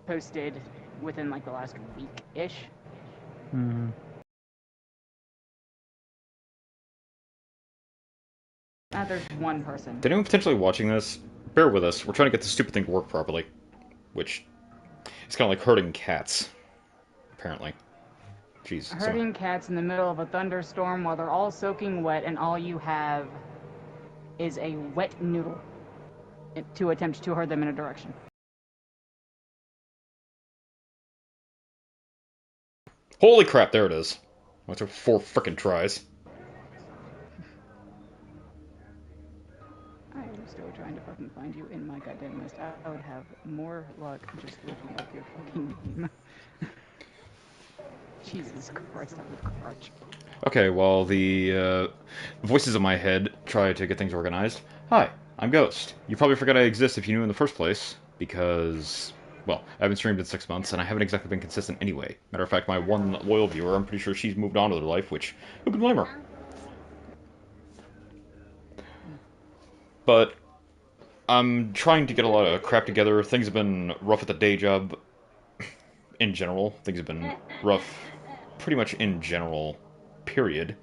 posted within like the last week-ish. Hmm. There's one person. To anyone potentially watching this, bear with us. We're trying to get this stupid thing to work properly. Which is kind of like herding cats, apparently. Jeez. Herding cats in the middle of a thunderstorm while they're all soaking wet and all you have is a wet noodle to attempt to herd them in a direction. Holy crap, there it is. That took 4 frickin' tries. I am still trying to fucking find you in my goddamn list. I would have more luck just looking up your fucking name. Jesus Christ, I would crutch. Okay, while the voices in my head try to get things organized. Hi, I'm Ghost. You probably forgot I exist if you knew in the first place, because, well, I haven't streamed in 6 months, and I haven't exactly been consistent anyway. Matter of fact, my one loyal viewer, I'm pretty sure she's moved on to their life, which, who can blame her? But I'm trying to get a lot of crap together. Things have been rough at the day job in general. Things have been rough pretty much in general, period.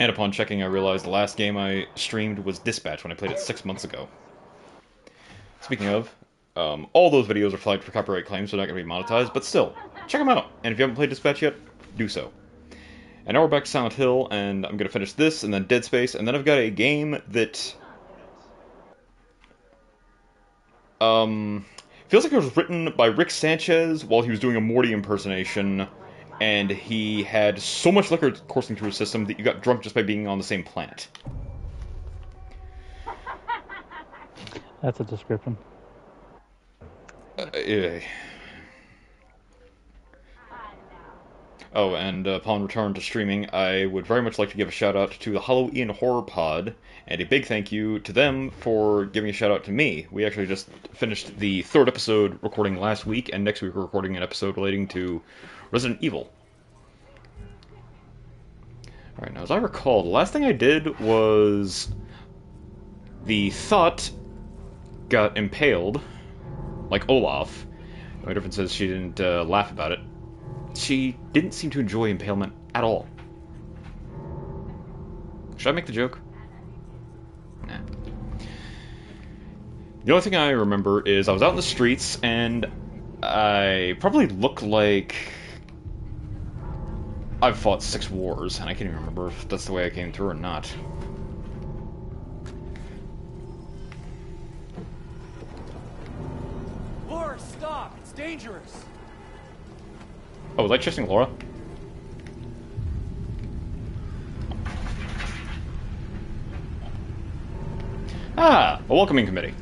And upon checking, I realized the last game I streamed was Dispatch when I played it 6 months ago. Speaking of, all those videos are flagged for copyright claims, so they're not going to be monetized, but still, check them out. And if you haven't played Dispatch yet, do so. And now we're back to Silent Hill, and I'm going to finish this, and then Dead Space, and then I've got a game that feels like it was written by Rick Sanchez while he was doing a Morty impersonation, and he had so much liquor coursing through his system that you got drunk just by being on the same planet. That's a description. Oh, and upon return to streaming, I would very much like to give a shout out to the Halloween Horror Pod, and a big thank you to them for giving a shout out to me. We actually just finished the 3rd episode recording last week, and next week we're recording an episode relating to Resident Evil. Alright, now as I recall, the last thing I did was the Thought got impaled, like Olaf. The only difference is she didn't laugh about it. She didn't seem to enjoy impalement at all. Should I make the joke? Nah. The only thing I remember is I was out in the streets, and I probably look like I've fought 6 wars, and I can't even remember if that's the way I came through or not. Laura, stop! It's dangerous! Oh, was I chasing Laura? Ah, a welcoming committee.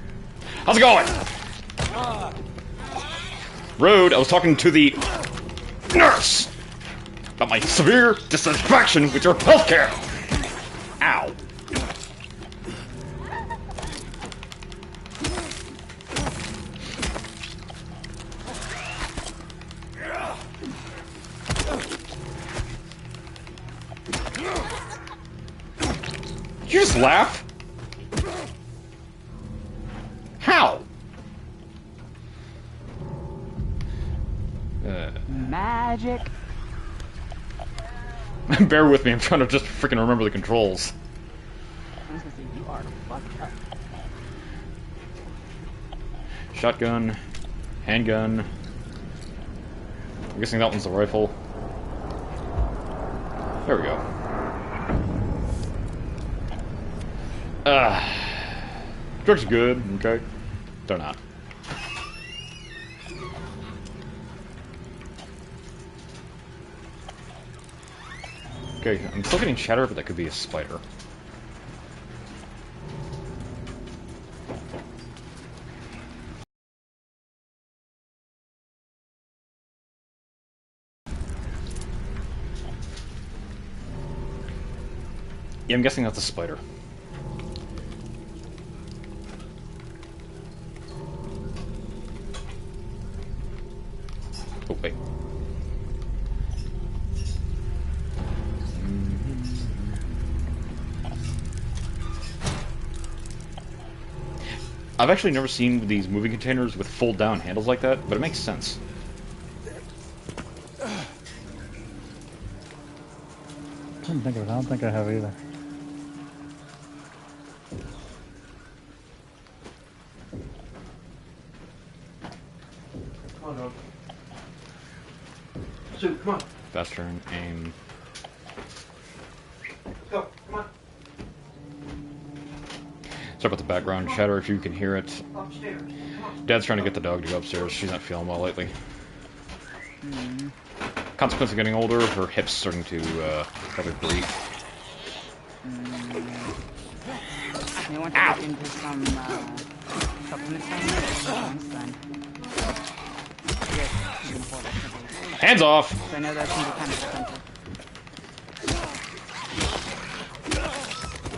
How's it going? Rude, I was talking to the nurse about my severe dissatisfaction with your healthcare. Ow. Did you just laugh? How? Magic. Bear with me, I'm trying to just freaking remember the controls. I was gonna say, you are fucked up. Shotgun, handgun. I'm guessing that one's the rifle. There we go. Drugs are good, okay? They're not. Okay, I'm still getting chatter, but that could be a spider. Yeah, I'm guessing that's a spider. Oh, wait. I've actually never seen these moving containers with fold-down handles like that, but it makes sense. I didn't think of it. I don't think I have either. Come on, dog. Sue, come on. Fast turn, aim. Let's go. Come on. Sorry about the background chatter if you can hear it. Upstairs. Come on. Dad's trying to get the dog to go upstairs. She's not feeling well lately. Consequence of getting older, her hips starting to have a break. They want to look into some supplement things then. Yes, it's important. Hands off! So I know that can be kind of expensive.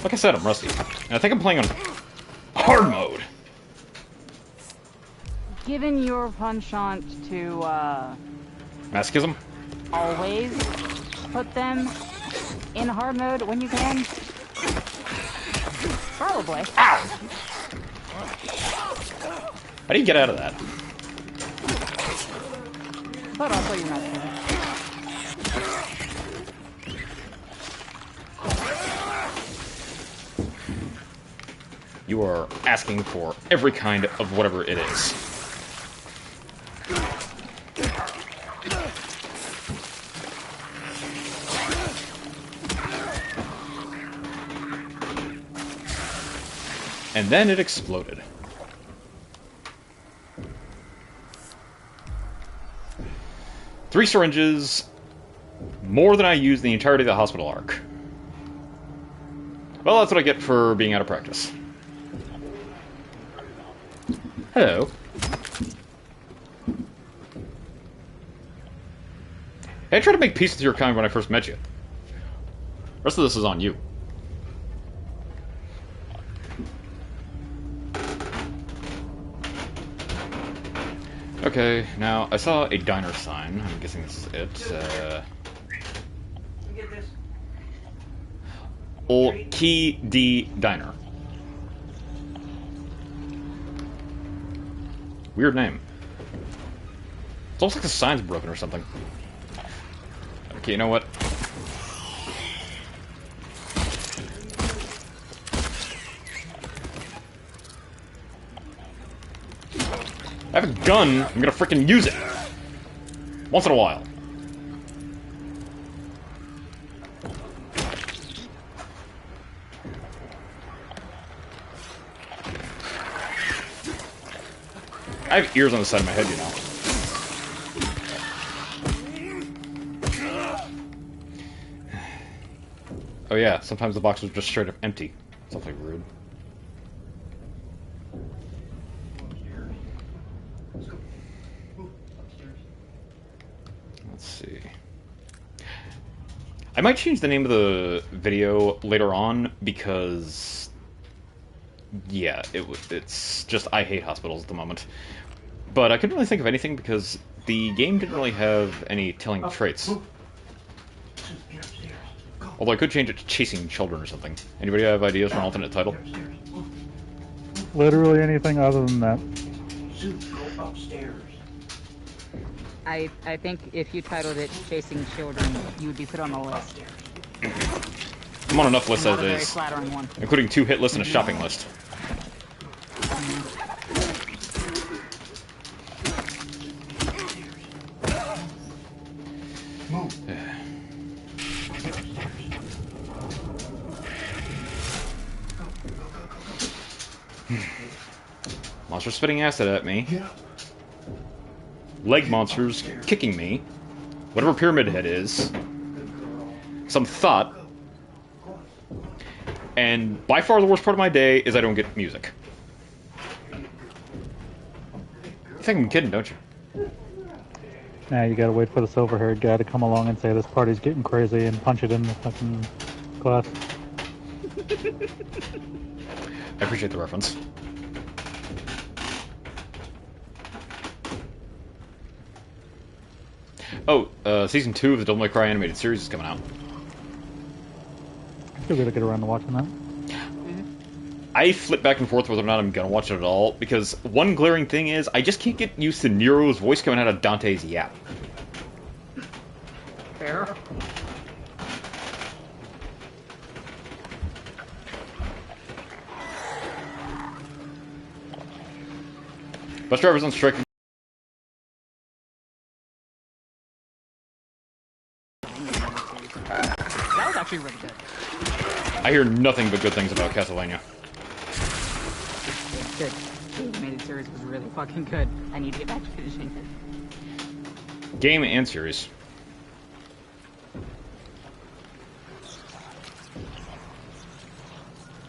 Like I said, I'm rusty. And I think I'm playing on hard mode. Given your penchant to Masochism? always put them in hard mode when you can, probably. Ow! How do you get out of that? But also you're not kidding. You are asking for every kind of whatever it is. And then it exploded. Three syringes, more than I used the entirety of the hospital arc. Well, that's what I get for being out of practice. Hello. Hey, I tried to make peace with your kind when I first met you. The rest of this is on you. Okay, now I saw a diner sign. I'm guessing this is it. Get this. Old Key D Diner. Weird name. It's almost like the sign's broken or something. Okay, you know what? I have a gun, I'm gonna frickin' use it! Once in a while. I have ears on the side of my head, you know. Oh yeah, sometimes the box was just straight up empty. Something rude. Let's go. Move. Upstairs. Let's see. I might change the name of the video later on because, yeah, it's just I hate hospitals at the moment. But I couldn't really think of anything because the game didn't really have any telling traits. Move. Get upstairs. Go. Although I could change it to Chasing Children or something. Anybody have ideas for an alternate title? Get upstairs. Move. Literally anything other than that. Sue, go upstairs. I think if you titled it Chasing Children, you would be put on the list. Upstairs. I'm on enough lists Not as a it very is, flattering one. including 2 hit lists and a shopping list. Move. Monster spitting acid at me. Get up. Leg monsters kicking me. Whatever Pyramid Head is. Some thought. And by far the worst part of my day is I don't get music. You think I'm kidding, don't you? Now you gotta wait for the silver-haired guy to come along and say this party's getting crazy and punch it in the fucking glass. I appreciate the reference. Oh, season 2 of the Devil May Cry animated series is coming out. Still gotta get around to watching that. I flip back and forth whether or not I'm gonna watch it at all, because one glaring thing is I just can't get used to Nero's voice coming out of Dante's yap. Fair. Bus drivers on strike. That was actually really good. I hear nothing but good things about Castlevania. Good. The animated series was really fucking good. I need to get back to finishing it. Game and series.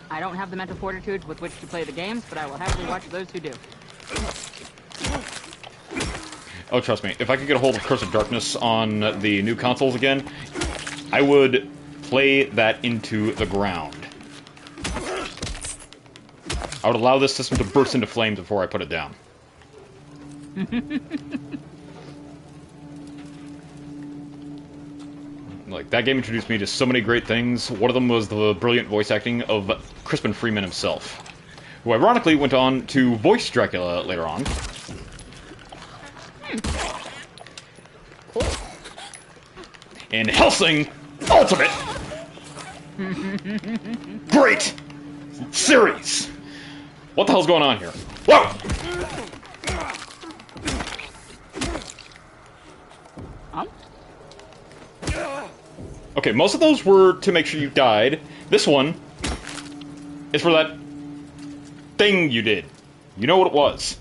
I don't have the mental fortitude with which to play the games, but I will happily watch those who do. Oh, trust me, if I could get a hold of Curse of Darkness on the new consoles again, I would play that into the ground. I would allow this system to burst into flames before I put it down. Like, that game introduced me to so many great things. One of them was the brilliant voice acting of Crispin Freeman himself, who ironically went on to voice Dracula later on. In Hellsing Ultimate! Great series! What the hell's going on here? Whoa! Okay, most of those were to make sure you died. This one is for that thing you did. You know what it was.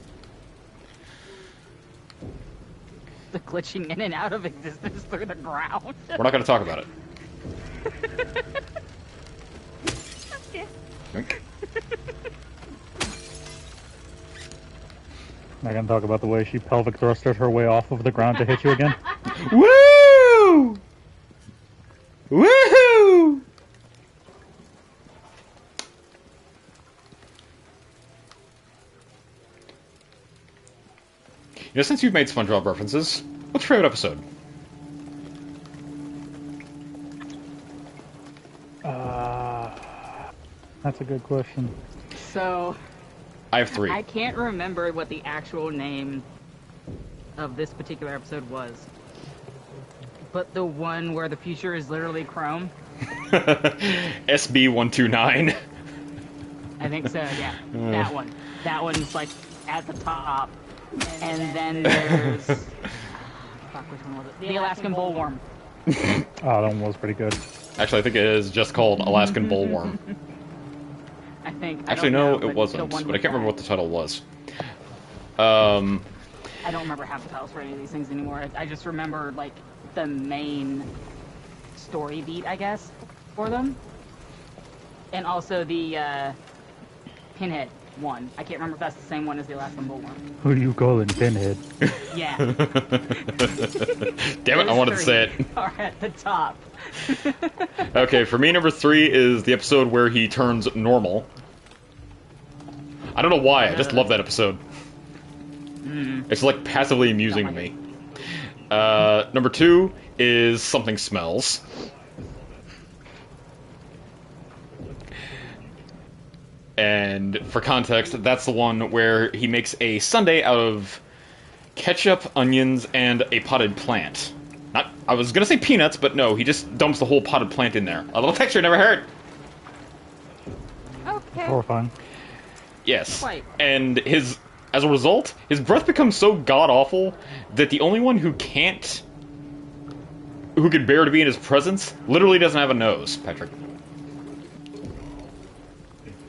The glitching in and out of existence through the ground. We're not going to talk about it. Okay. Okay. Not gonna talk about the way she pelvic thrusted her way off of the ground to hit you again. Woo! Woohoo! You know, since you've made SpongeBob references, what's your favorite episode? That's a good question. So, I have 3. I can't remember what the actual name of this particular episode was. But the one where the future is literally chrome? SB129. I think so, yeah. That one. That one's like at the top. And then there's... fuck, which one was it? The Alaskan Bullworm. Oh, that one was pretty good. Actually, I think it is just called Alaskan Bullworm. I think. Actually, no, it wasn't, but I can't remember what the title was. I don't remember half the titles for any of these things anymore. I just remember, like, the main story beat, I guess, for them. And also the, Pinhead one. I can't remember if that's the same one as the Alaskan Bullworm. Who do you call in Pinhead? Yeah. Damn it, I wanted to say it. Are at the top. Okay, for me, number 3 is the episode where he turns normal. I don't know why, I just love that episode. It's like passively amusing to me. Number 2 is Something Smells. And for context, that's the one where he makes a sundae out of ketchup, onions, and a potted plant. I was gonna say peanuts, but no, he just dumps the whole potted plant in there. A little texture never hurt. Okay. Horrifying. Yes. Quite. And as a result, his breath becomes so god-awful that the only one who can bear to be in his presence literally doesn't have a nose, Patrick.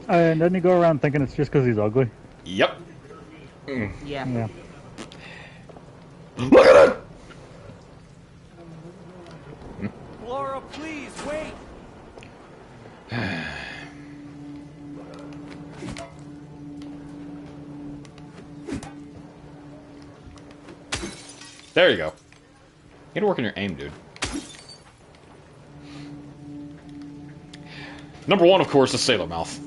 And doesn't he go around thinking it's just because he's ugly? Yep. Yeah. Yeah. Look at it! Laura, please, wait! There you go. You gotta work on your aim, dude. Number 1, of course, is Sailor Mouth.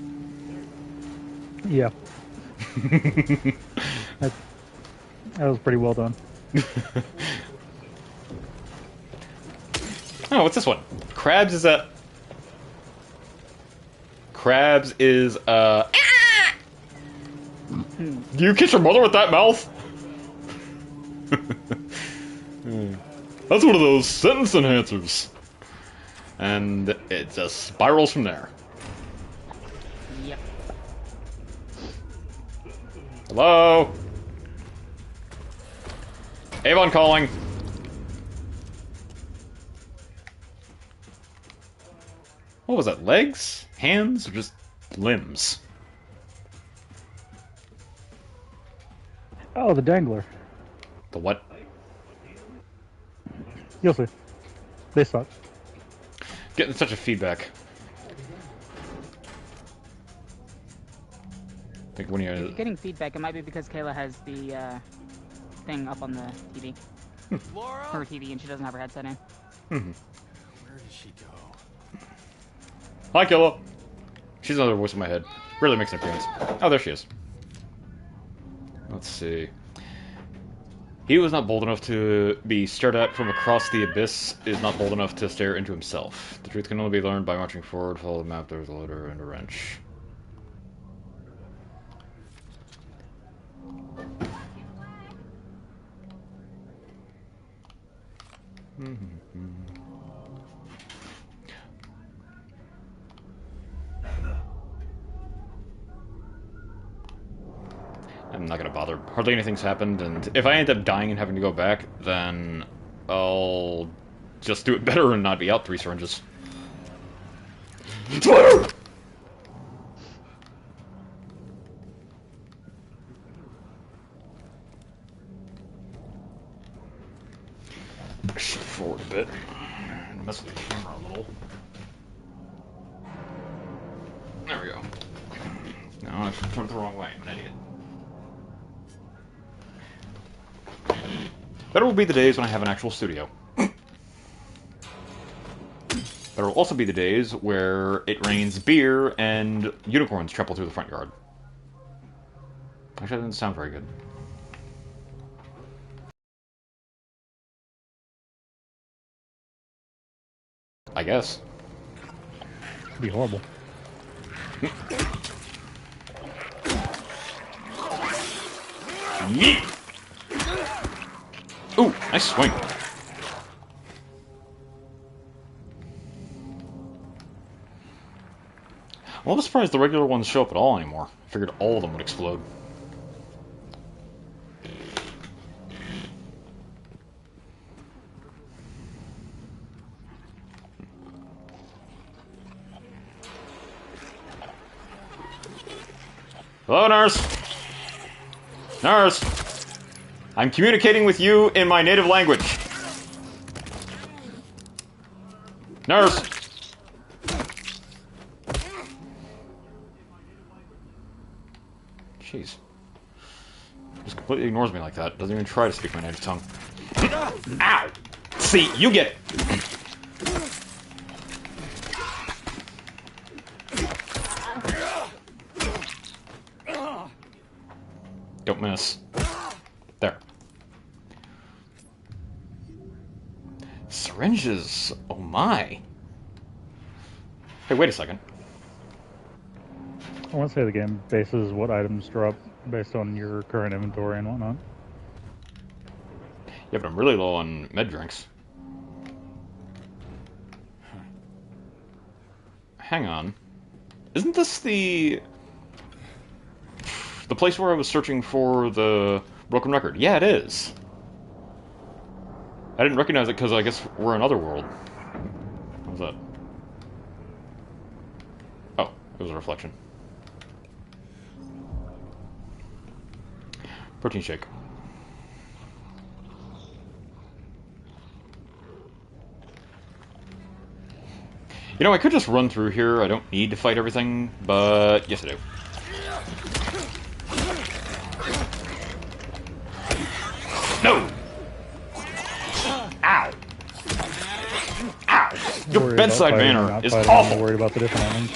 Yeah. that was pretty well done. Oh, what's this one? Crabs is Do you kiss your mother with that mouth? That's one of those sentence enhancers. And it just spirals from there. Yep. Hello? Avon calling. What was that? Legs? Hands? Or just limbs? Oh, the dangler. The what? You'll see. They suck. Getting such a feedback. I think when If you... you're getting feedback, it might be because Kayla has the thing up on the TV. Her Laura? TV, and she doesn't have her headset in. Where did she go? Hi, Killa. She's another voice in my head. Rarely makes an appearance. Oh, there she is. Let's see. He who is not bold enough to be stared at from across the abyss is not bold enough to stare into himself. The truth can only be learned by marching forward. Follow the map. There's a loader and a wrench. I'm not gonna bother. Hardly anything's happened, and if I end up dying and having to go back, then I'll just do it better and not be out 3 syringes. Shift forward a bit and mess with the camera a little. There we go. No, I turned the wrong way. I'm an idiot. Better will be the days when I have an actual studio. There will also be the days where it rains beer and unicorns trample through the front yard. Actually, that doesn't sound very good. I guess. It'd be horrible. Yeet! Ooh, nice swing. I'm a little surprised the regular ones show up at all anymore. I figured all of them would explode. Hello, nurse! Nurse! I'm communicating with you in my native language. Nurse! Jeez. Just completely ignores me like that. Doesn't even try to speak my native tongue. Ow! See, you get it! Don't miss. There. Syringes. Oh my. Hey, wait a second. I want to say the game bases what items drop based on your current inventory and whatnot. Yeah, but I'm really low on med drinks. Hang on. Isn't this the place where I was searching for the broken record? Yeah, it is. I didn't recognize it because I guess we're in Otherworld. What was that? Oh, it was a reflection. Protein shake. You know, I could just run through here. I don't need to fight everything, but yes, I do. No! Ow! Ow! Your bedside manner is awful! I'm worried about the different items.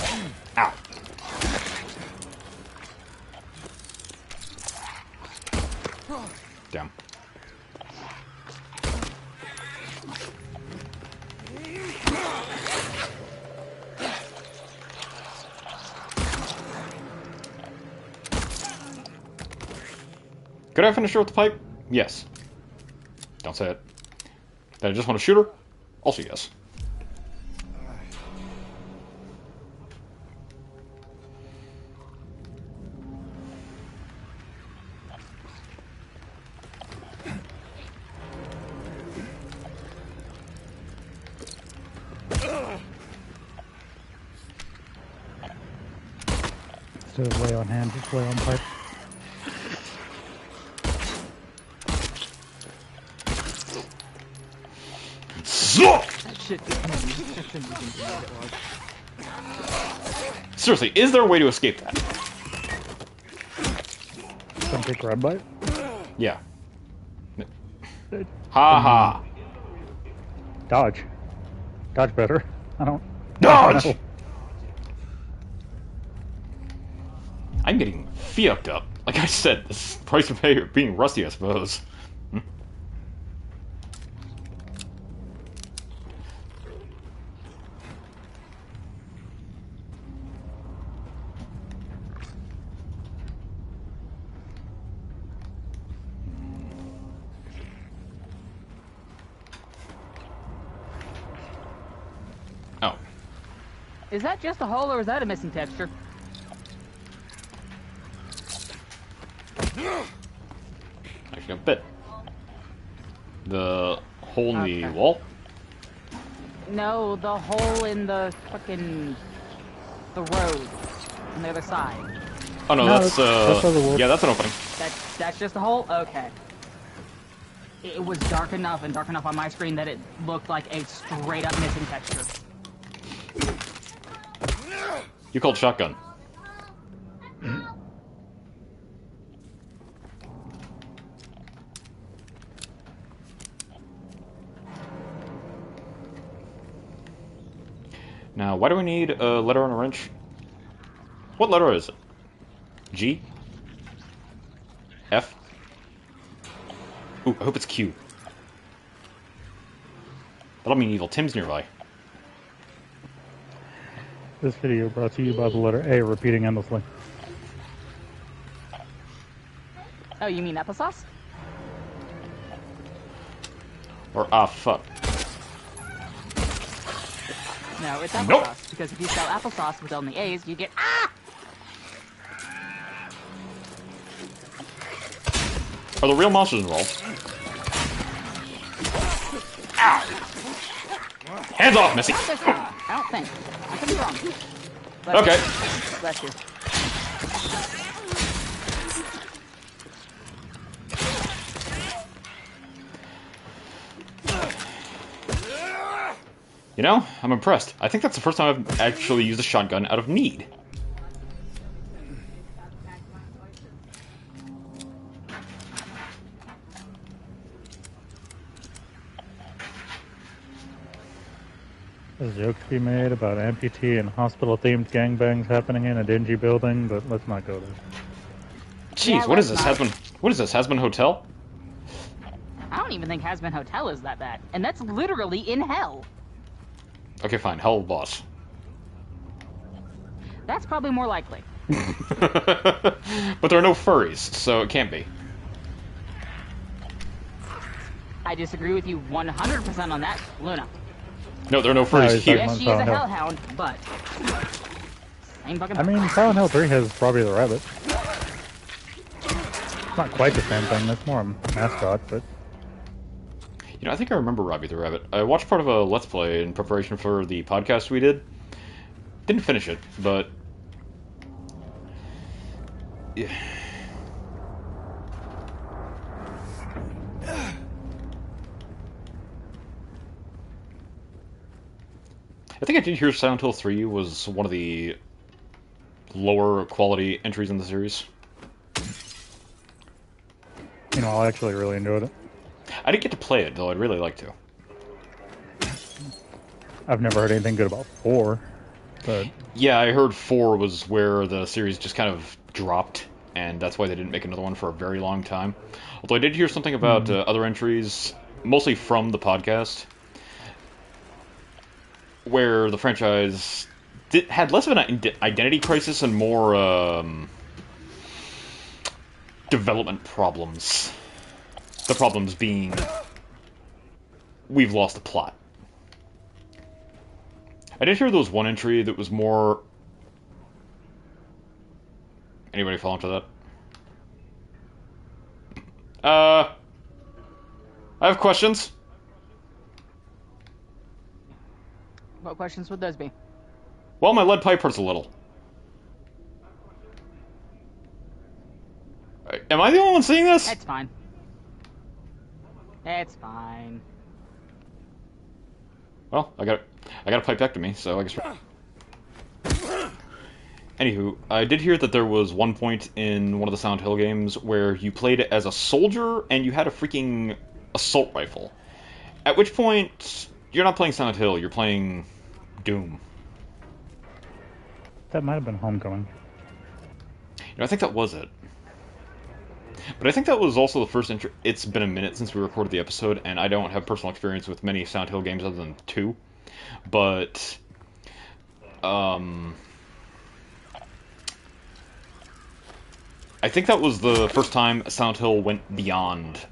Ow. Damn. Could I finish her with the pipe? Yes. Don't say it. That I just want to shoot her? Also yes. Instead of lay on hand, just lay on pipe. That shit. That shouldn't be thinking what it was. Seriously, is there a way to escape that? Don't take grab bite. Yeah. Ha ha. Dodge. Dodge better. I don't. Dodge! know. I'm getting fucked up. Like I said, this is the price of pay being rusty, I suppose. Oh. Is that just a hole or is that a missing texture? Actually, a bit. The hole in the Okay. wall? No, the hole in the fucking the road on the other side. Oh no, No, that's that's other wall. yeah, that's an opening. That's just a hole? Okay. It was dark enough and dark enough on my screen that it looked like a straight up missing texture. You called shotgun. Now, why do we need a letter on a wrench? What letter is it? G? F? Ooh, I hope it's Q. That'll mean Evil Tim's nearby. This video brought to you by the letter A repeating endlessly. Oh, you mean applesauce? Or, ah, fuck. No, it's applesauce. Nope. Because if you spell applesauce with only A's, you get ah! Are the real monsters involved? Ow! Hands off, Missy! Not this time. I don't think. I could be wrong. Bless Okay. you. Bless you. You know, I'm impressed. I think that's the first time I've actually used a shotgun out of need. There's a joke to be made about amputee and hospital-themed gangbangs happening in a dingy building, but let's not go there. Jeez, Yeah, what is let's this, not. Hasbin? What is this, Hasbin Hotel? I don't even think Hasbin Hotel is that bad. And that's literally in hell. Okay, fine. Hell boss. That's probably more likely. But there are no furries, so it can't be. I disagree with you 100% on that, Luna. No, there are no furries he's here. talking Yes, she is a Silent Hill. hellhound, but... Same fucking I mean, Silent Hill 3 has Robbie the Rabbit. It's not quite the same thing. That's more a mascot, but You know, I think I remember Robbie the Rabbit. I watched part of a Let's Play in preparation for the podcast we did. Didn't finish it, but... Yeah. I think I did hear Silent Hill 3 was one of the lower quality entries in the series. you know, I actually really enjoyed it. I didn't get to play it, though I'd really like to. I've never heard anything good about 4, but Yeah, I heard 4 was where the series just kind of dropped, and that's why they didn't make another one for a very long time. Although I did hear something about other entries, mostly from the podcast, where the franchise had less of an identity crisis and more development problems. The problems being we've lost the plot. I did hear there was one entry that was more... Anybody fall into that? I have questions. What questions would those be? Well, my lead pipe hurts a little. Am I the only one seeing this? It's fine. It's fine. Well, I got a pipectomy, so I guess... Anywho, I did hear that there was one point in one of the Silent Hill games where you played as a soldier and you had a freaking assault rifle. At which point, you're not playing Silent Hill, you're playing Doom. That might have been Homecoming. You know, I think that was it. But I think that was also the first intro. It's been a minute since we recorded the episode, and I don't have personal experience with many Silent Hill games other than 2. But, I think that was the first time Silent Hill went beyond,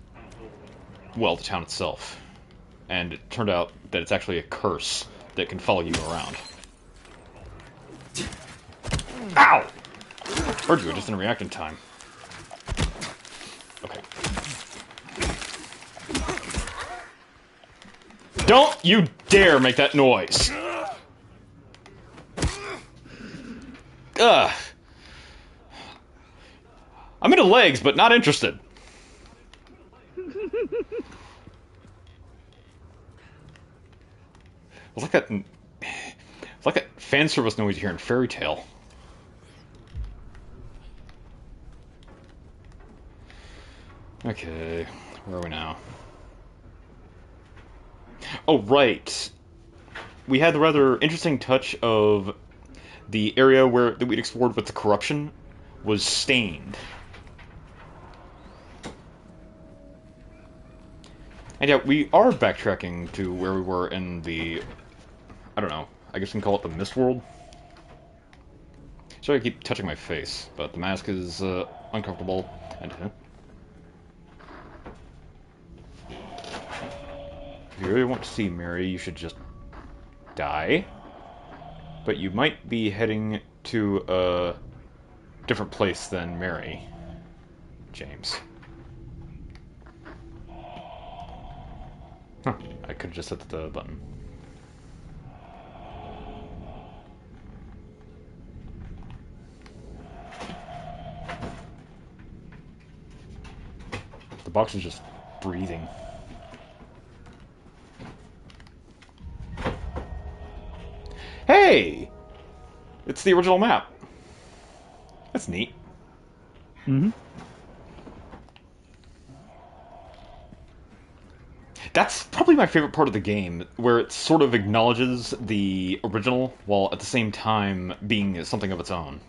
well, the town itself. And it turned out that it's actually a curse that can follow you around. Ow! Heard you, I just didn't react in time. Okay. Don't you dare make that noise! Ugh. I'm into legs, but not interested. It's like that. It's like that fan service noise you hear in Fairy Tale. Okay, where are we now? Oh, right. We had the rather interesting touch of the area that we'd explored with the corruption was stained. And yeah, we are backtracking to where we were in the... I don't know. I guess we can call it the Mist World. Sorry I keep touching my face, but the mask is uncomfortable. And if you really want to see Mary, you should just die. But you might be heading to a different place than Mary, James. Huh, I could have just hit the button. The box is just breathing. Hey! It's the original map. That's neat. Mm-hmm. That's probably my favorite part of the game, where it sort of acknowledges the original, while at the same time being something of its own.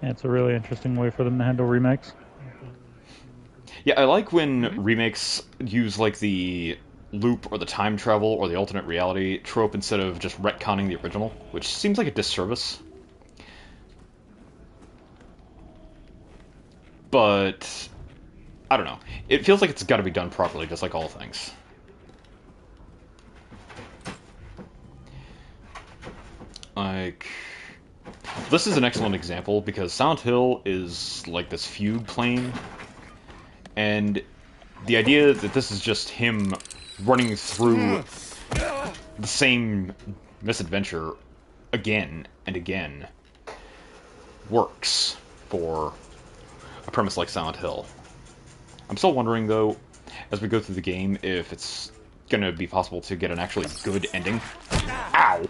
Yeah, it's a really interesting way for them to handle remakes. Yeah, I like when remakes use, like, the loop or the time travel or the alternate reality trope instead of just retconning the original, which seems like a disservice. But I don't know. It feels like it's got to be done properly, just like all things. Like, this is an excellent example because Silent Hill is like this fugue plane, and the idea that this is just him running through the same misadventure again and again works for a premise like Silent Hill. I'm still wondering, though, as we go through the game, if it's going to be possible to get an actually good ending. Ow!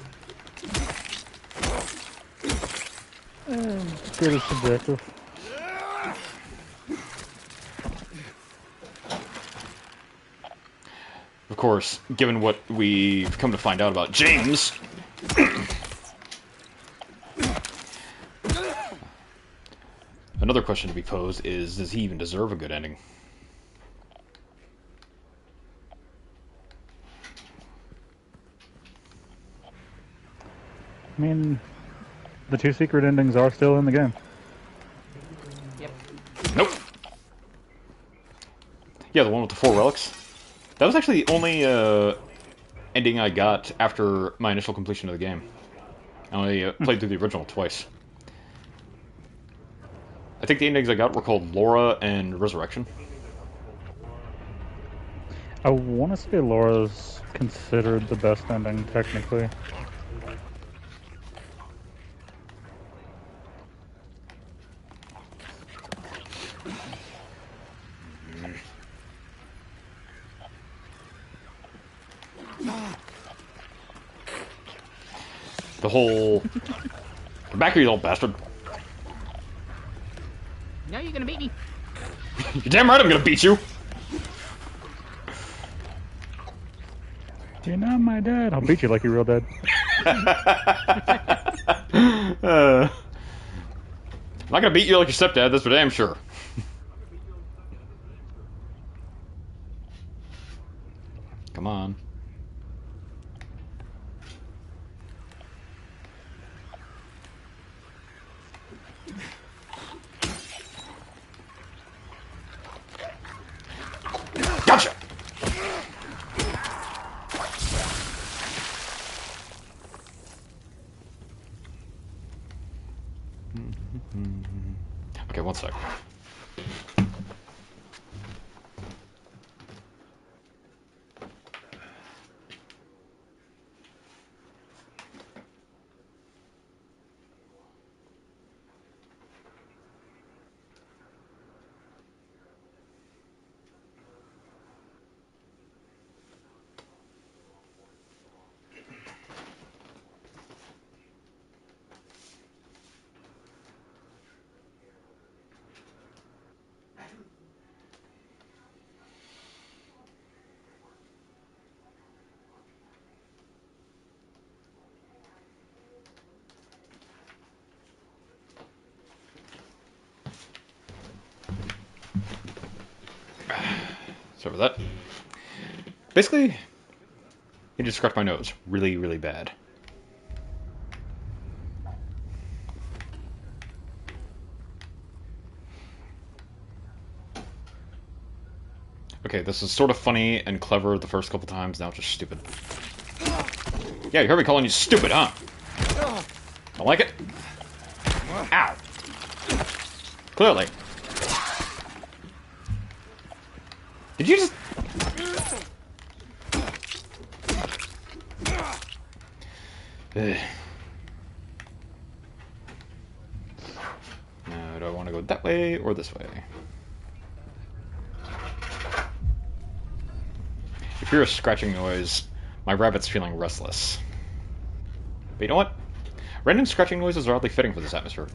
Good is subjective. Of course, given what we've come to find out about James... Another question to be posed is, does he even deserve a good ending? I mean, The 2 secret endings are still in the game. Yep. Nope. Yeah, the one with the 4 relics. That was actually the only ending I got after my initial completion of the game. I only played through the original twice. I think the endings I got were called Laura and Resurrection. I want to say Laura's considered the best ending, technically. The whole... Get back here, you little bastard. No, you're gonna beat me. You're damn right I'm gonna beat you! You're not my dad. I'll beat you like you're real dead. I'm not gonna beat you like your stepdad, that's for damn sure. Come on. Gotcha! Okay, one sec. Sorry for that. Basically, he just scratched my nose really, really bad. Okay, this is sort of funny and clever the first couple times, now it's just stupid. Yeah, you heard me calling you stupid, huh? Don't like it? Ow! Clearly. Did you just... Ugh. Now, do I want to go that way or this way? If you hear a scratching noise, my rabbit's feeling restless. But you know what? Random scratching noises are oddly fitting for this atmosphere.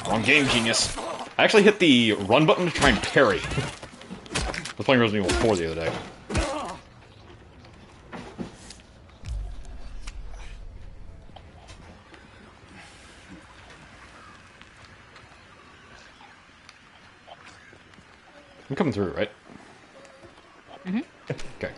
Wrong game, genius. I actually hit the run button to try and parry. I was playing Resident Evil 4 the other day. I'm coming through, right? Mm-hmm. Okay.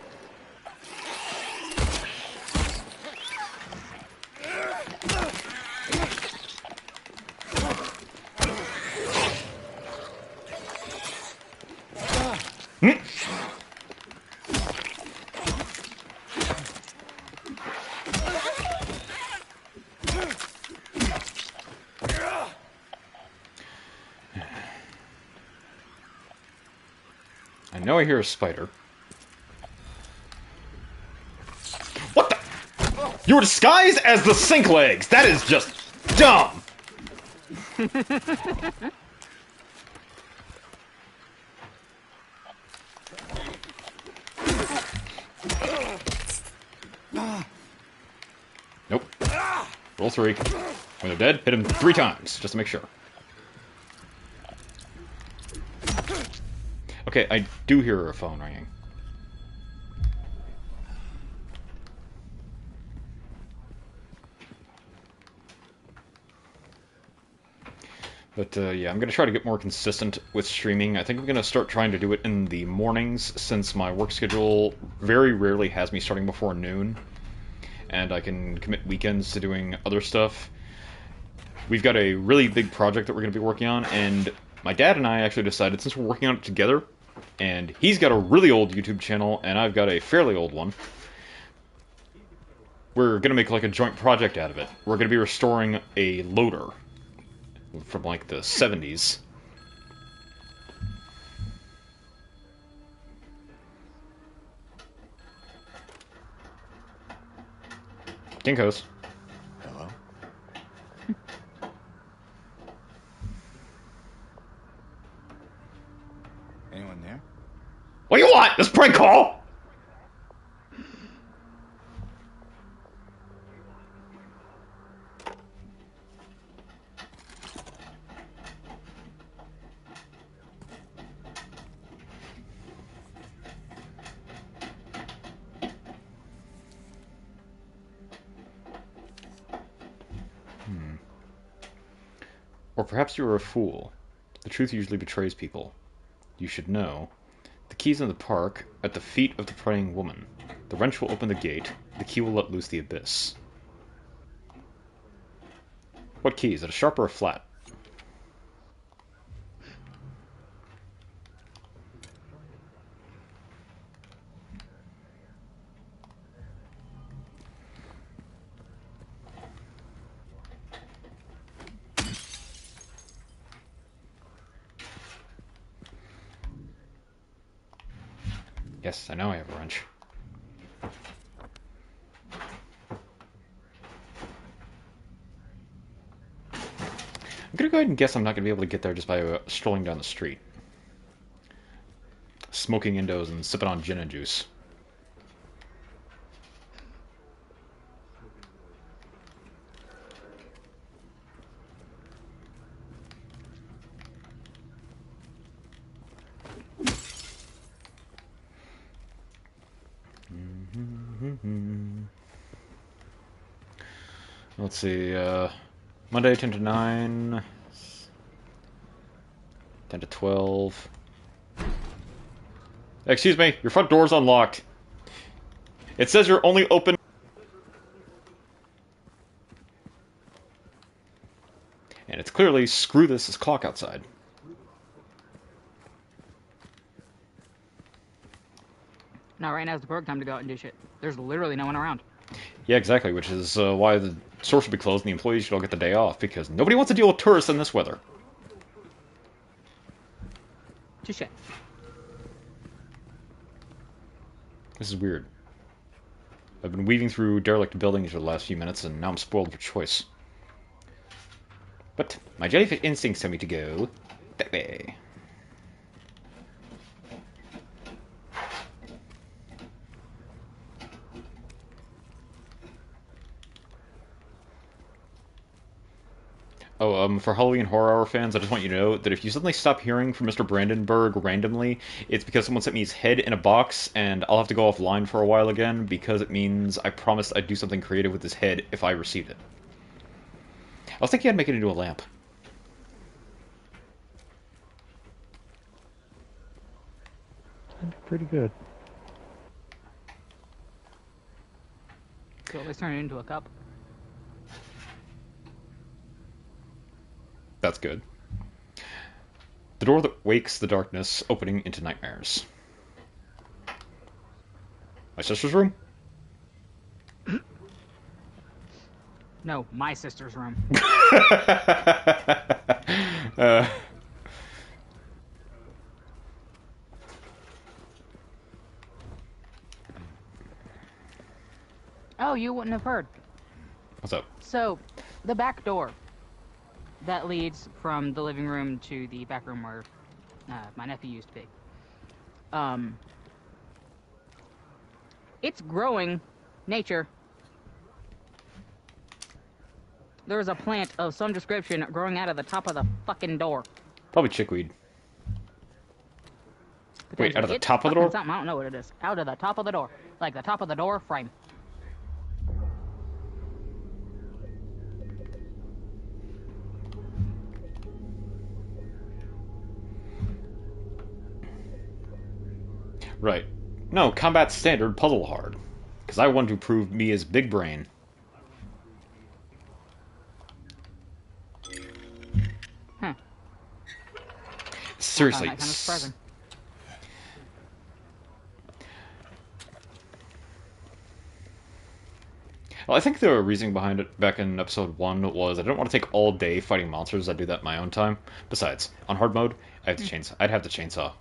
I know I hear a spider. What the? You were disguised as the sink legs! That is just dumb! Roll 3. When they're dead, hit them 3 times, just to make sure. Okay, I do hear a phone ringing. But yeah, I'm going to try to get more consistent with streaming. I think I'm going to start trying to do it in the mornings, since my work schedule very rarely has me starting before noon, and I can commit weekends to doing other stuff. We've got a really big project that we're going to be working on, and my dad and I actually decided, since we're working on it together, and he's got a really old YouTube channel, and I've got a fairly old one, we're going to make like a joint project out of it. We're going to be restoring a loader from like the 70s. Ginkgos. Hello? Anyone there? What do you want? This prank call? Or perhaps you are a fool. The truth usually betrays people. You should know. The key's in the park, at the feet of the praying woman. The wrench will open the gate. The key will let loose the abyss. What key? Is it a sharp or a flat? Yes, I know I have a wrench. I'm gonna go ahead and guess I'm not gonna be able to get there just by strolling down the street. Smoking indos and sipping on gin and juice. Let's see, Monday 10 to 9, 10 to 12. Excuse me, your front door's unlocked. It says you're only open... And it's clearly, screw this, it's clock outside. Now right now is the perfect time to go out and do shit. There's literally no one around. Yeah, exactly, which is why the store should be closed and the employees should all get the day off, because nobody wants to deal with tourists in this weather. Touche. This is weird. I've been weaving through derelict buildings for the last few minutes, and now I'm spoiled for choice. But my jellyfish instincts tell me to go that way. Oh, for Halloween Horror Hour fans, I just want you to know that if you suddenly stop hearing from Mr. Brandenburg randomly, it's because someone sent me his head in a box, and I'll have to go offline for a while again, because it means I promised I'd do something creative with his head if I received it. I was thinking I'd make it into a lamp. That'd be pretty good. So let's turn it into a cup. That's good. The door that wakes the darkness, opening into nightmares. My sister's room? No, my sister's room. Oh, you wouldn't have heard. What's up? So, the back door that leads from the living room to the back room where my nephew used to be. It's growing nature. There's a plant of some description growing out of the top of the fucking door. Probably chickweed. Wait, out of the It's top of the fucking door? Something, I don't know what it is. Out of the top of the door. Like the top of the door frame. Right. No, combat standard, puzzle hard. Because I want to prove me as big brain. Huh. Seriously. I find that kind of surprising. Well, I think the reasoning behind it back in episode 1 was I don't want to take all day fighting monsters. I do that in my own time. Besides, on hard mode, I have the chainsaw. I'd have the chainsaw.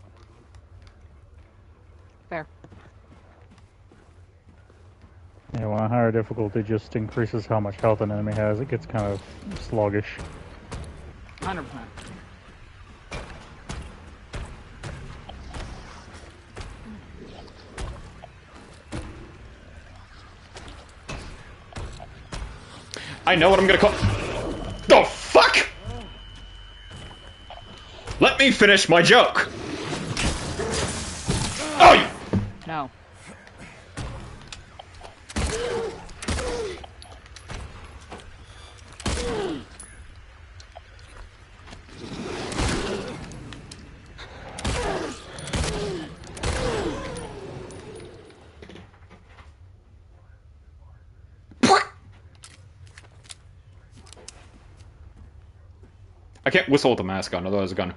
Fair. Yeah, well, on higher difficulty just increases how much health an enemy has. It gets kind of sluggish. 100%. I know what I'm gonna call. The fuck! Let me finish my joke! Oh, you... No. I can't whistle with the mask on, otherwise it's gonna...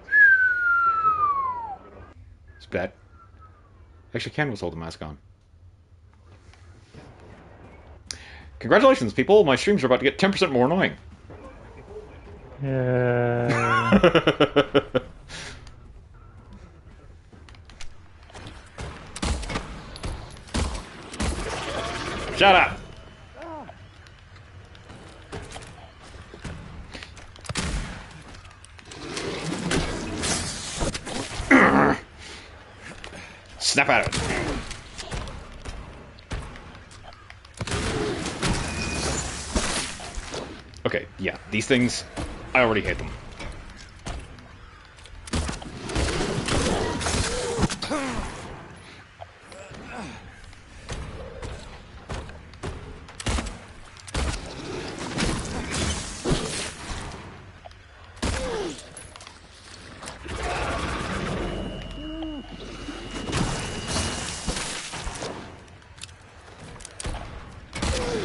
It's bad. Actually, I can whistle with the mask on. Congratulations, people! My streams are about to get 10% more annoying. Yeah. Shut up! Snap out of it. Okay, yeah, these things, I already hate them.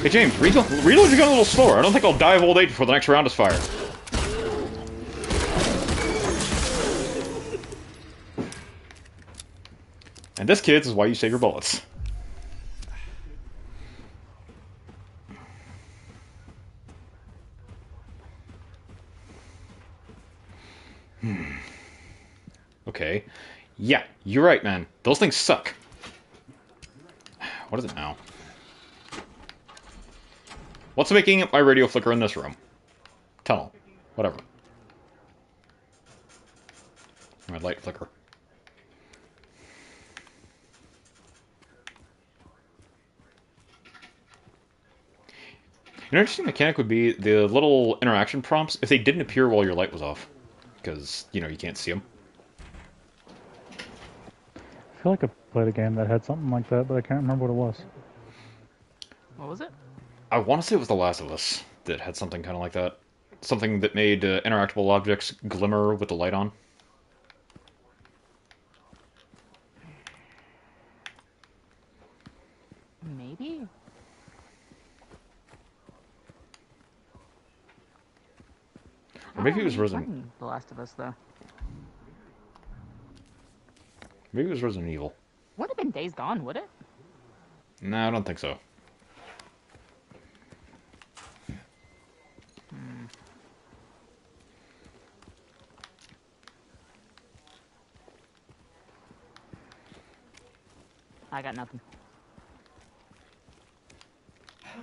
Hey James, reload your gun a little slower. I don't think I'll die of old age before the next round is fired. And this, kids, is why you save your bullets. Okay. Yeah, you're right, man. Those things suck. What is it now? What's making my radio flicker in this room? Tunnel. Whatever. My light flicker. An interesting mechanic would be the little interaction prompts if they didn't appear while your light was off. Because, you know, you can't see them. I feel like I played a game that had something like that, but I can't remember what it was. What was it? I want to say it was The Last of Us that had something kind of like that. Something that made interactable objects glimmer with the light on. Maybe? Or maybe it was Resident... Playing The Last of Us, though. Maybe it was Resident Evil. Would have been Days Gone, would it? No, I don't think so. I got nothing. I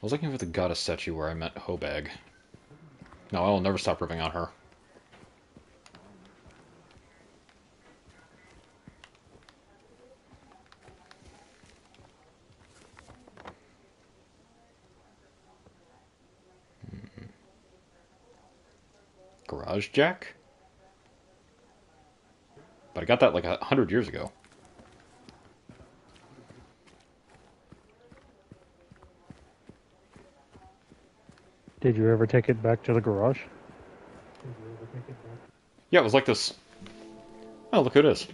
was looking for the goddess statue where I met Hobag. No, I will never stop ripping on her. garage jack. But I got that like 100 years ago. Did you ever take it back to the garage? Yeah, it was like this. Oh, look who it is.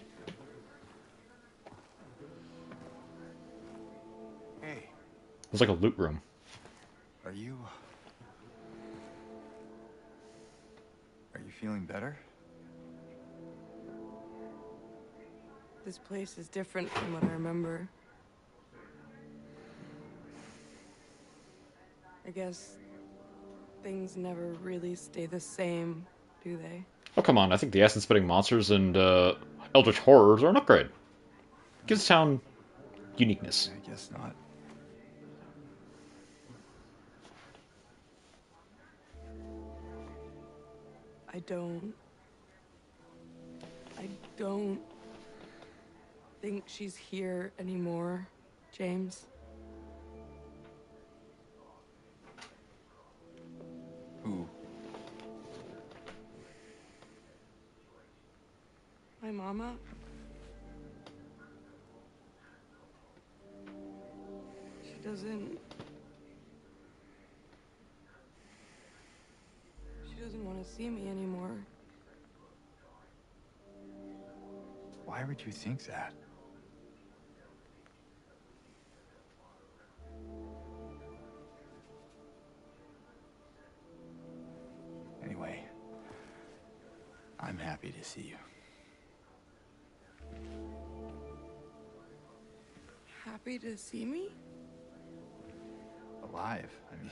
Hey, It was like a loot room. are you feeling better? This place is different from what I remember. I guess things never really stay the same, do they? Oh, come on. I think the acid-spitting monsters and eldritch horrors are an upgrade. Gives the town uniqueness. I guess not. I don't think she's here anymore, James. Who? My mama? She doesn't want to see me anymore. Why would you think that? Anyway, I'm happy to see you. Happy to see me? Alive. I mean,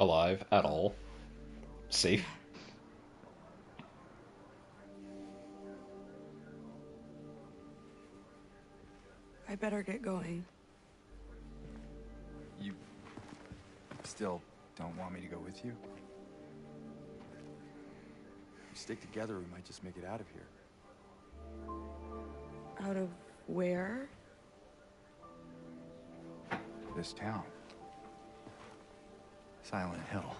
Alive at all. Safe. I better get going. you still don't want me to go with you? If we stick together, we might just make it out of here. Out of where? This town. Silent Hill.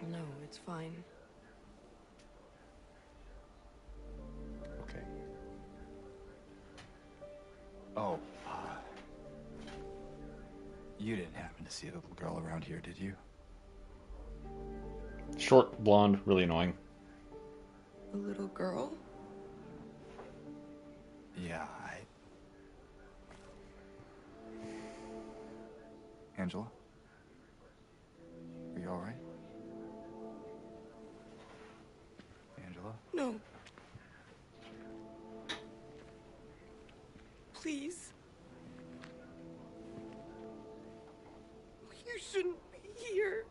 No, it's fine. Okay. Oh, you didn't happen to see a little girl around here, did you? Short, blonde, really annoying. A little girl? Yeah, Angela? Are you alright? Angela? No. Please. You shouldn't be here.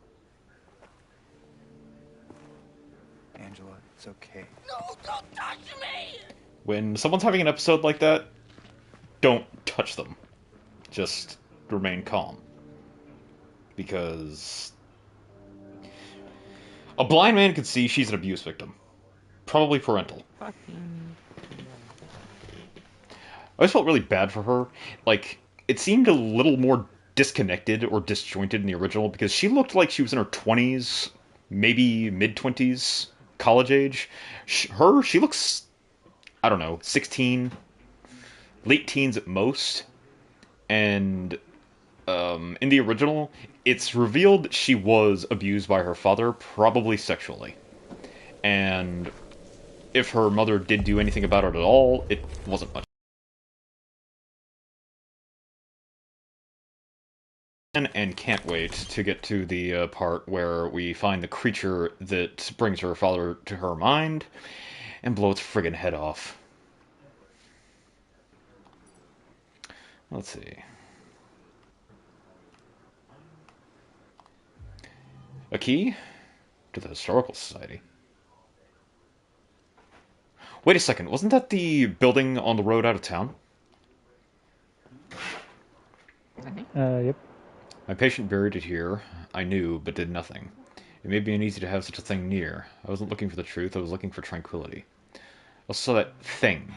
Angela, it's okay. No, don't touch me! When someone's having an episode like that, don't touch them. Just remain calm. Because a blind man could see she's an abuse victim. Probably parental. Fucking. I always felt really bad for her. Like, it seemed a little more disconnected or disjointed in the original because she looked like she was in her 20s, maybe mid-20s, college age. She looks, I don't know, 16, late teens at most. And in the original, it's revealed she was abused by her father, probably sexually. And if her mother did do anything about it at all, it wasn't much. And can't wait to get to the part where we find the creature that brings her father to her mind and blow its friggin' head off. Let's see. A key to the Historical Society. Wait a second, wasn't that the building on the road out of town? I think. Yep. My patient buried it here. I knew, but did nothing. It may be uneasy to have such a thing near. I wasn't looking for the truth, I was looking for tranquility. I saw that thing.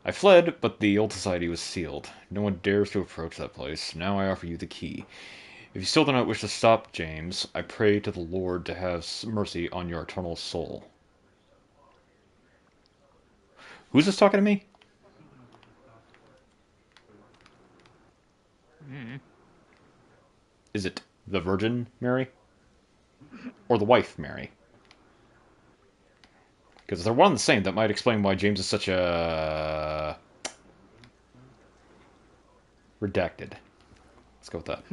I fled, but the old society was sealed. No one dares to approach that place. Now I offer you the key. If you still do not wish to stop, James, I pray to the Lord to have mercy on your eternal soul. Who's this talking to me? Mm. Is it the Virgin Mary? Or the wife Mary? Because if they're one and the same, that might explain why James is such a... redacted. Let's go with that.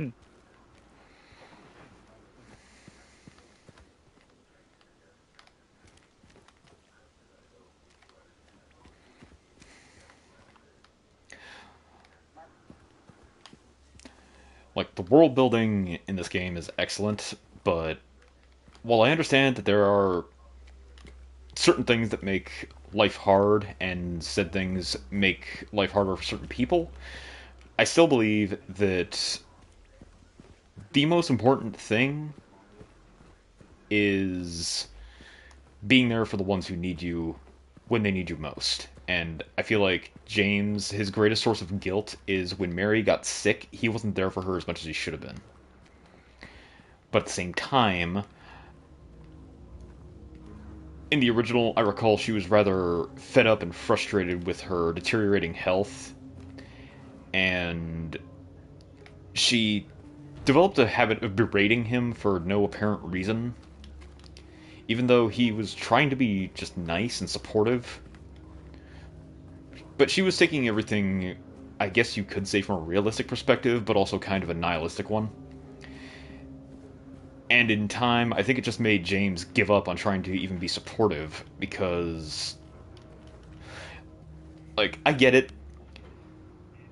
Like, the world building in this game is excellent, but while I understand that there are certain things that make life hard and said things make life harder for certain people, I still believe that the most important thing is being there for the ones who need you when they need you most. And I feel like James, his greatest source of guilt is when Mary got sick, he wasn't there for her as much as he should have been. But at the same time, in the original, I recall she was rather fed up and frustrated with her deteriorating health, and she developed a habit of berating him for no apparent reason, even though he was trying to be just nice and supportive. But she was taking everything, I guess you could say, from a realistic perspective, but also kind of a nihilistic one. And in time, I think it just made James give up on trying to even be supportive, because, like, I get it.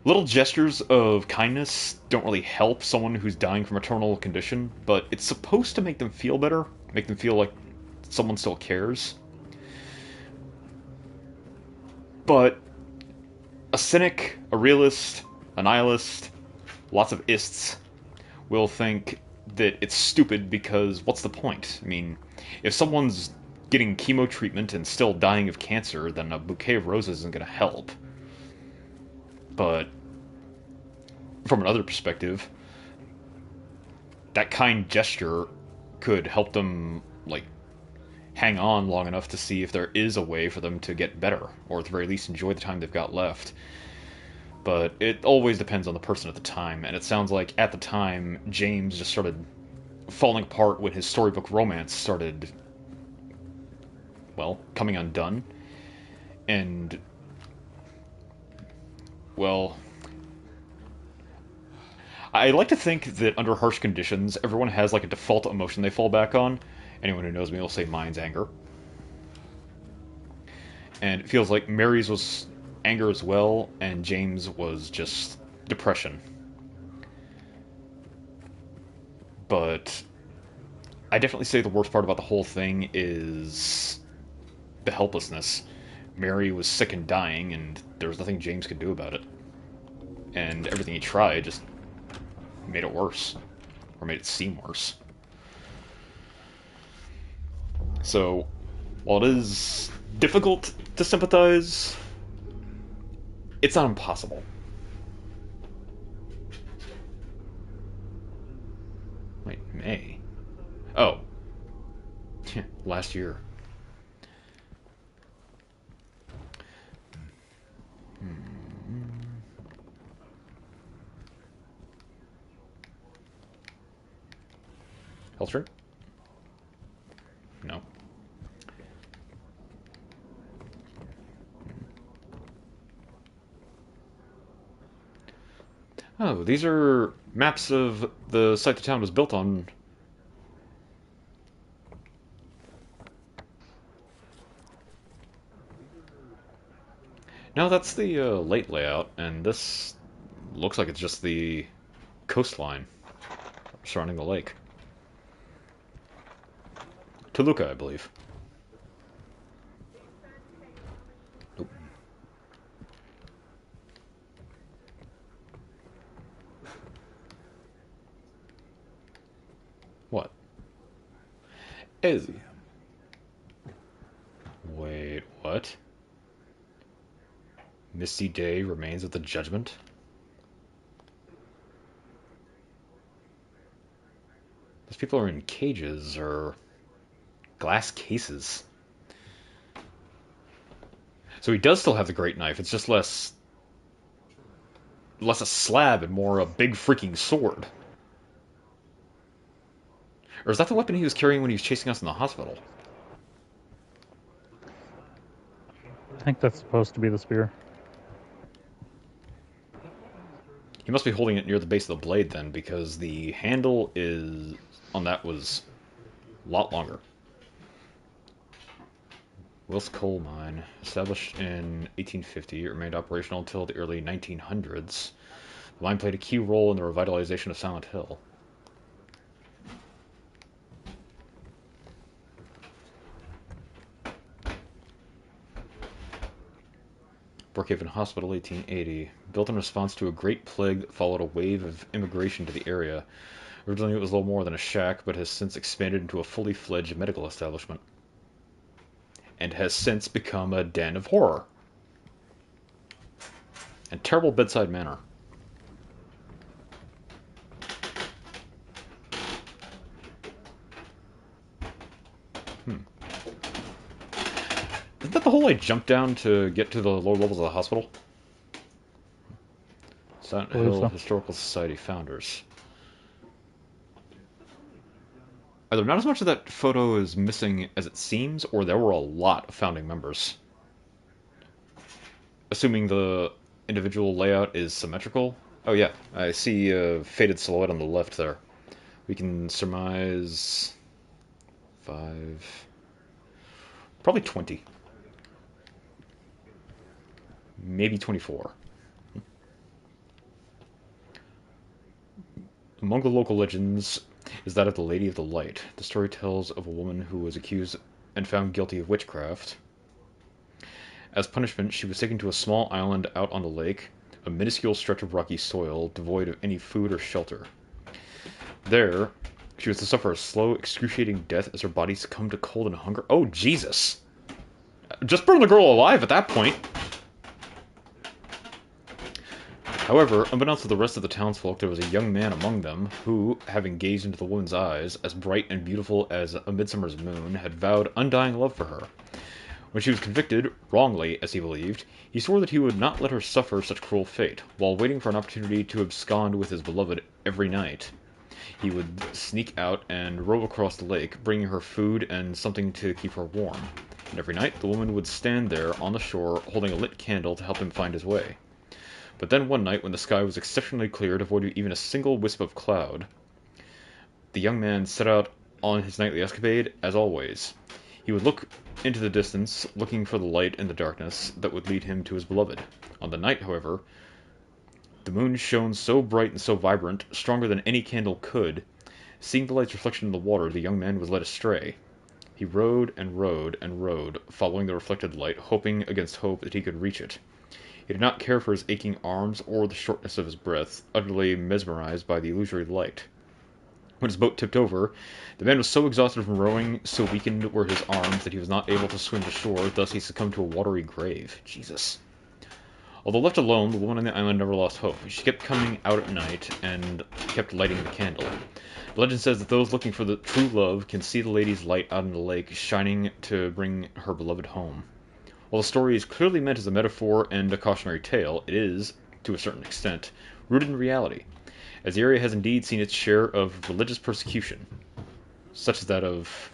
Little gestures of kindness don't really help someone who's dying from a terminal condition, but it's supposed to make them feel better, make them feel like someone still cares. But a cynic, a realist, a nihilist, lots of ists will think that it's stupid because what's the point? I mean, if someone's getting chemo treatment and still dying of cancer, then a bouquet of roses isn't going to help. But from another perspective, that kind gesture could help them, like, hang on long enough to see if there is a way for them to get better, or at the very least enjoy the time they've got left. But it always depends on the person at the time, and it sounds like at the time, James just started falling apart when his storybook romance started, well, coming undone. And, well, I like to think that under harsh conditions, everyone has like a default emotion they fall back on. Anyone who knows me will say mine's anger. And it feels like Mary's was anger as well, and James was just depression. But I definitely say the worst part about the whole thing is the helplessness. Mary was sick and dying, and there was nothing James could do about it. And everything he tried just made it worse, or made it seem worse. So, while it is difficult to sympathize, it's not impossible. Wait, May? Oh. Last year. Health drink? No. Oh, these are maps of the site the town was built on. No, that's the late layout, and this looks like it's just the coastline surrounding the lake. Toluca, I believe. Nope. What? Is... Wait, what? Misty day remains of the judgment. Those people are in cages or glass cases. So he does still have the great knife. It's just less a slab and more a big freaking sword. Or is that the weapon he was carrying when he was chasing us in the hospital? I think that's supposed to be the spear. He must be holding it near the base of the blade then, because the handle is on that was a lot longer. Wills Coal Mine, established in 1850, it remained operational until the early 1900s. The mine played a key role in the revitalization of Silent Hill. Brookhaven Hospital, 1880. Built in response to a great plague that followed a wave of immigration to the area. Originally it was little more than a shack, but has since expanded into a fully fledged medical establishment. And has since become a den of horror. And terrible bedside manner. Isn't that the hole I jumped down to get to the lower levels of the hospital? Silent Hill Historical Society founders. Either not as much of that photo is missing as it seems, or there were a lot of founding members. Assuming the individual layout is symmetrical. Oh yeah, I see a faded silhouette on the left there. We can surmise 5, probably 20. Maybe 24. Among the local legends is that of the Lady of the Light. The story tells of a woman who was accused and found guilty of witchcraft. As punishment, she was taken to a small island out on the lake, a minuscule stretch of rocky soil, devoid of any food or shelter. There, she was to suffer a slow, excruciating death as her body succumbed to cold and hunger. Oh, Jesus! Just burn the girl alive at that point! However, unbeknownst to the rest of the townsfolk, there was a young man among them who, having gazed into the woman's eyes, as bright and beautiful as a midsummer's moon, had vowed undying love for her. When she was convicted, wrongly, as he believed, he swore that he would not let her suffer such cruel fate. While waiting for an opportunity to abscond with his beloved every night, he would sneak out and row across the lake, bringing her food and something to keep her warm. And every night, the woman would stand there on the shore, holding a lit candle to help him find his way. But then one night, when the sky was exceptionally clear, devoid of even a single wisp of cloud, the young man set out on his nightly escapade, as always. He would look into the distance, looking for the light in the darkness that would lead him to his beloved. On the night, however, the moon shone so bright and so vibrant, stronger than any candle could. Seeing the light's reflection in the water, the young man was led astray. He rowed and rowed and rowed, following the reflected light, hoping against hope that he could reach it. He did not care for his aching arms or the shortness of his breath, utterly mesmerized by the illusory light. When his boat tipped over, the man was so exhausted from rowing, so weakened were his arms, that he was not able to swim to shore, thus he succumbed to a watery grave. Jesus. Although left alone, the woman on the island never lost hope. She kept coming out at night and kept lighting the candle. The legend says that those looking for the true love can see the lady's light out in the lake, shining to bring her beloved home. While the story is clearly meant as a metaphor and a cautionary tale, it is, to a certain extent, rooted in reality, as the area has indeed seen its share of religious persecution, such as that of...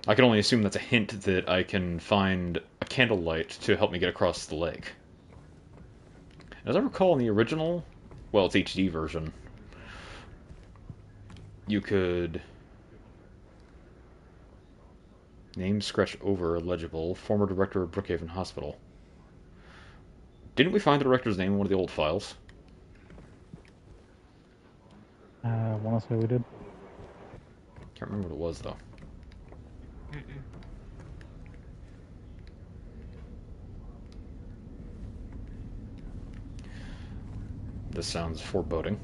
I can only assume that's a hint that I can find a candlelight to help me get across the lake. As I recall in the original, well, it's HD version, you could... Name scratched over, illegible, former director of Brookhaven Hospital. Didn't we find the director's name in one of the old files? I want to say we did. Can't remember what it was, though. This sounds foreboding.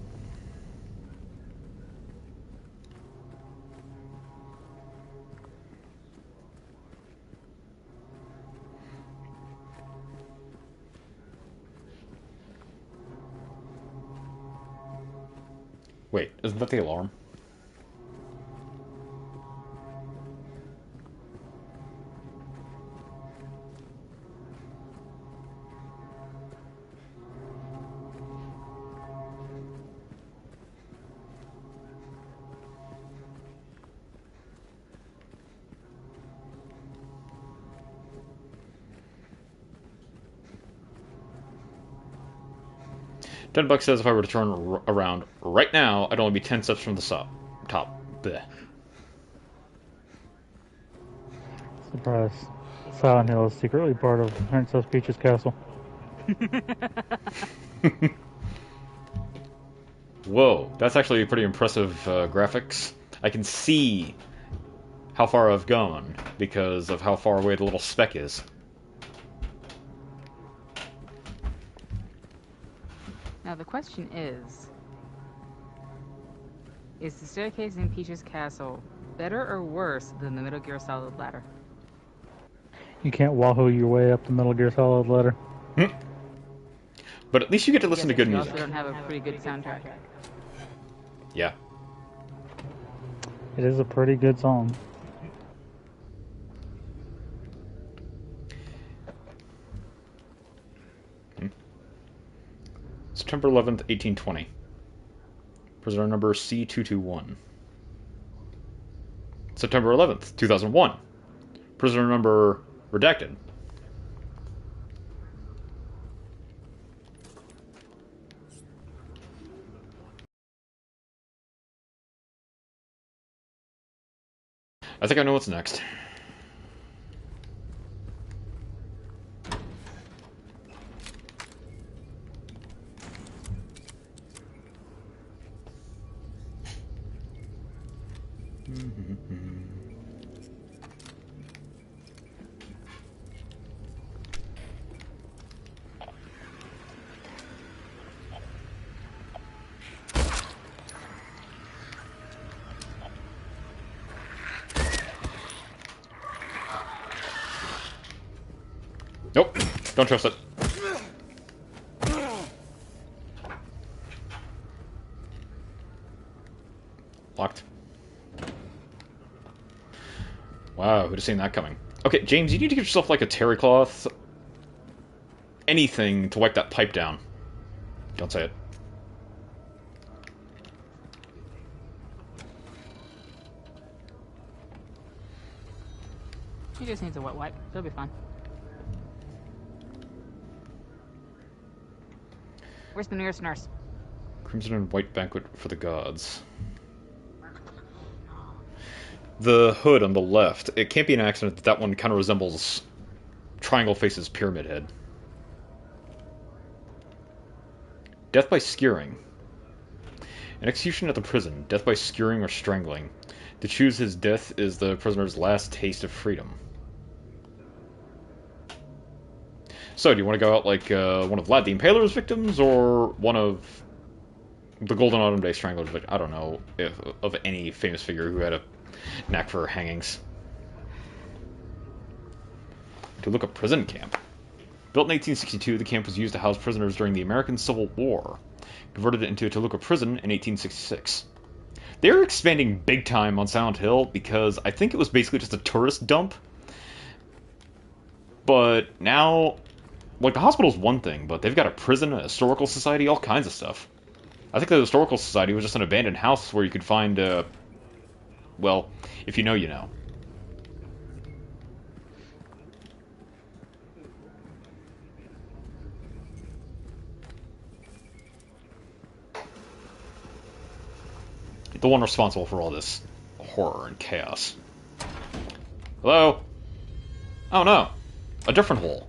Wait, isn't that the alarm? $10 says if I were to turn around right now, I'd only be 10 steps from the top. Blech. Surprise. Silent Hill is secretly part of Princess Peach's castle. Whoa, that's actually pretty impressive graphics. I can see how far I've gone because of how far away the little speck is. Now the question is the staircase in Peach's castle better or worse than the Metal Gear Solid ladder? You can't wahoo your way up the Metal Gear Solid ladder. But at least you get to listen to good You music. also don't have a pretty good soundtrack. Yeah. It is a pretty good song. September 11th, 1820. Prisoner number C221. September 11th, 2001. Prisoner number redacted. I think I know what's next. Nope, don't trust it. Locked. Wow, who'd have seen that coming? Okay, James, you need to get yourself like a terry cloth. Anything to wipe that pipe down. Don't say it. He just needs a wet wipe. He'll be fine. Where's the nearest nurse? Crimson and white banquet for the gods. The hood on the left. It can't be an accident that that one kind of resembles Triangle Face's pyramid head. Death by skewering. An execution at the prison. Death by skewering or strangling. To choose his death is the prisoner's last taste of freedom. So, do you want to go out like one of Vlad the Impaler's victims, or one of the Golden Autumn Day Stranglers? I don't know if of any famous figure who had a knack for hangings. Toluca Prison Camp. Built in 1862, the camp was used to house prisoners during the American Civil War. Converted into a Toluca prison in 1866. They were expanding big time on Silent Hill because I think it was basically just a tourist dump. But now, like, the hospital's one thing, but they've got a prison, a historical society, all kinds of stuff. I think the historical society was just an abandoned house where you could find, well, if you know, you know. The one responsible for all this horror and chaos. Hello? Oh no. A different hole.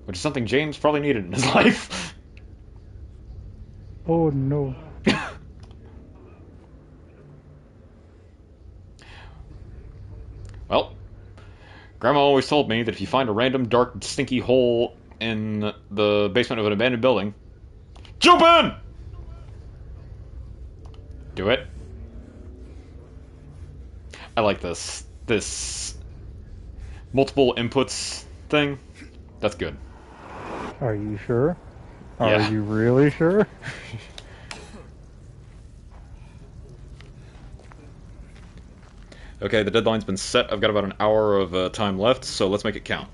Which is something James probably needed in his life. Oh no. Well, Grandma always told me that if you find a random dark, stinky hole in the basement of an abandoned building, jump in! Do it. I like this multiple inputs thing. That's good. Are you sure? Are Yeah. you really sure? Okay, the deadline's been set. I've got about an hour of time left, so let's make it count.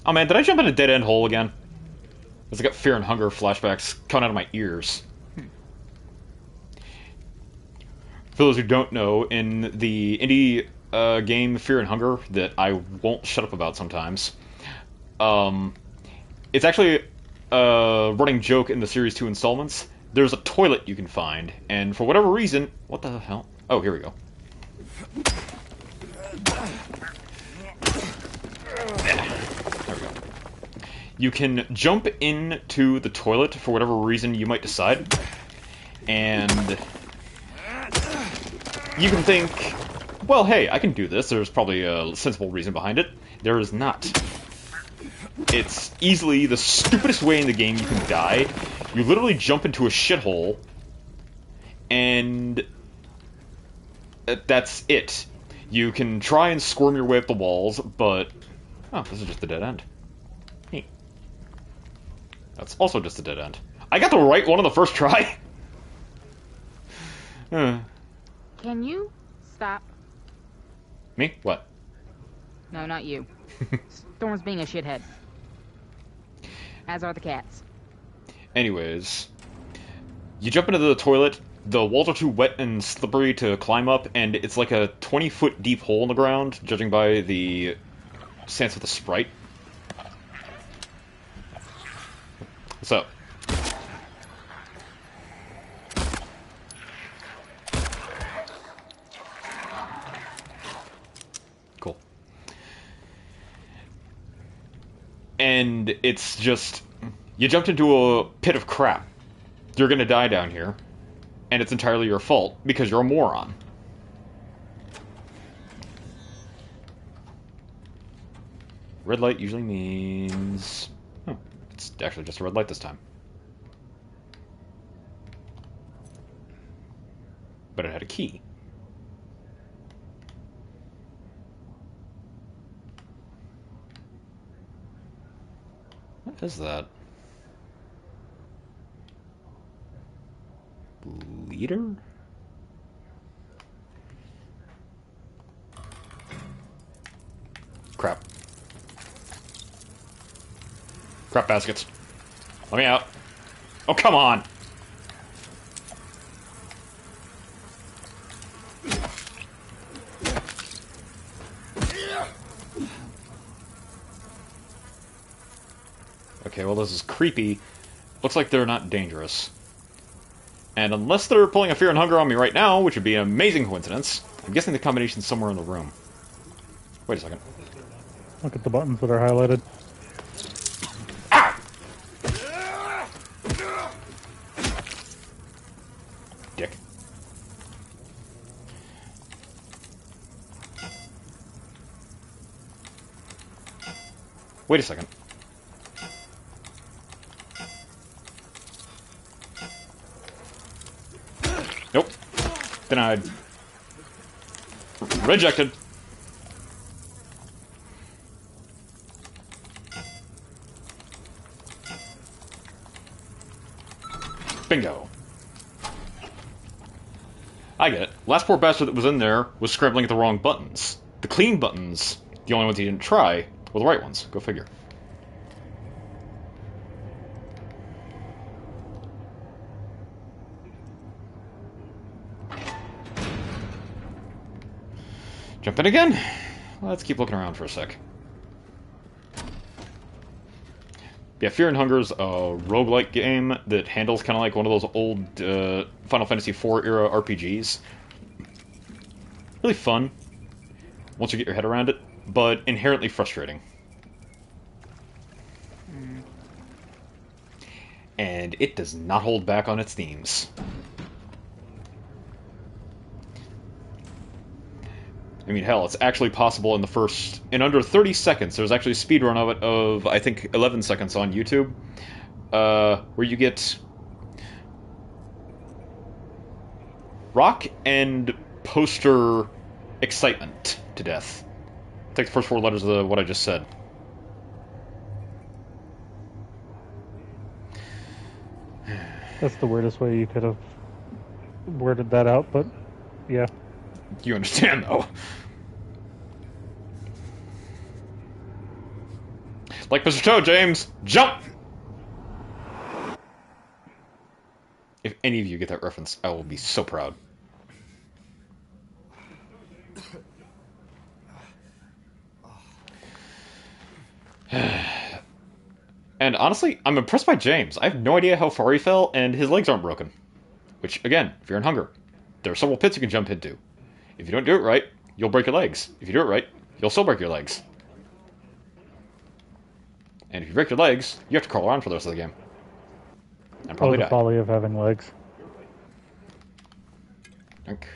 Oh man, did I jump in a dead-end hole again? Because I got Fear and Hunger flashbacks coming out of my ears. For those who don't know, in the indie game Fear and Hunger that I won't shut up about sometimes, it's actually a running joke in the series 2 installments. There's a toilet you can find, and for whatever reason... What the hell? Oh, here we go. There we go. You can jump into the toilet for whatever reason you might decide, and you can think, well, hey, I can do this. There's probably a sensible reason behind it. There is not. It's easily the stupidest way in the game you can die. You literally jump into a shithole, and that's it. You can try and squirm your way up the walls, but... Oh, this is just a dead end. Neat. That's also just a dead end. I got the right one on the first try! Can you stop? Me? What? No, not you. Storm's being a shithead. As are the cats. Anyways, you jump into the toilet, the walls are too wet and slippery to climb up, and it's like a 20-foot deep hole in the ground, judging by the stance of the sprite. What's up? Cool. And it's just... You jumped into a pit of crap. You're gonna die down here. And it's entirely your fault, because you're a moron. Red light usually means... Oh, it's actually just a red light this time. But it had a key. What is that? Leader? Crap. Crap baskets. Let me out. Oh, come on! Okay, well, this is creepy. Looks like they're not dangerous. And unless they're pulling a Fear and Hunger on me right now, which would be an amazing coincidence, I'm guessing the combination's somewhere in the room. Wait a second. Look at the buttons that are highlighted. Ah! Dick. Wait a second. Nope. Denied. Rejected. Bingo. I get it. Last poor bastard that was in there was scrambling at the wrong buttons. The clean buttons, the only ones he didn't try, were the right ones. Go figure. Jump in again? Let's keep looking around for a sec. Yeah, Fear and Hunger is a roguelike game that handles kind of like one of those old Final Fantasy IV era RPGs. Really fun, once you get your head around it, but inherently frustrating. And it does not hold back on its themes. I mean, hell, it's actually possible in under 30 seconds, there's actually a speedrun of it of, I think, 11 seconds on YouTube, where you get rock and poster excitement to death. Take the first 4 letters of what I just said. That's the weirdest way you could have worded that out, but yeah. You understand, though. Like Mr. Toad, James, jump! If any of you get that reference, I will be so proud. And honestly, I'm impressed by James. I have no idea how far he fell, and his legs aren't broken. Which, again, if you're in hunger, there are several pits you can jump into. If you don't do it right, you'll break your legs. If you do it right, you'll still break your legs. And if you break your legs, you have to crawl around for the rest of the game. And probably the die. folly of having legs. Okay.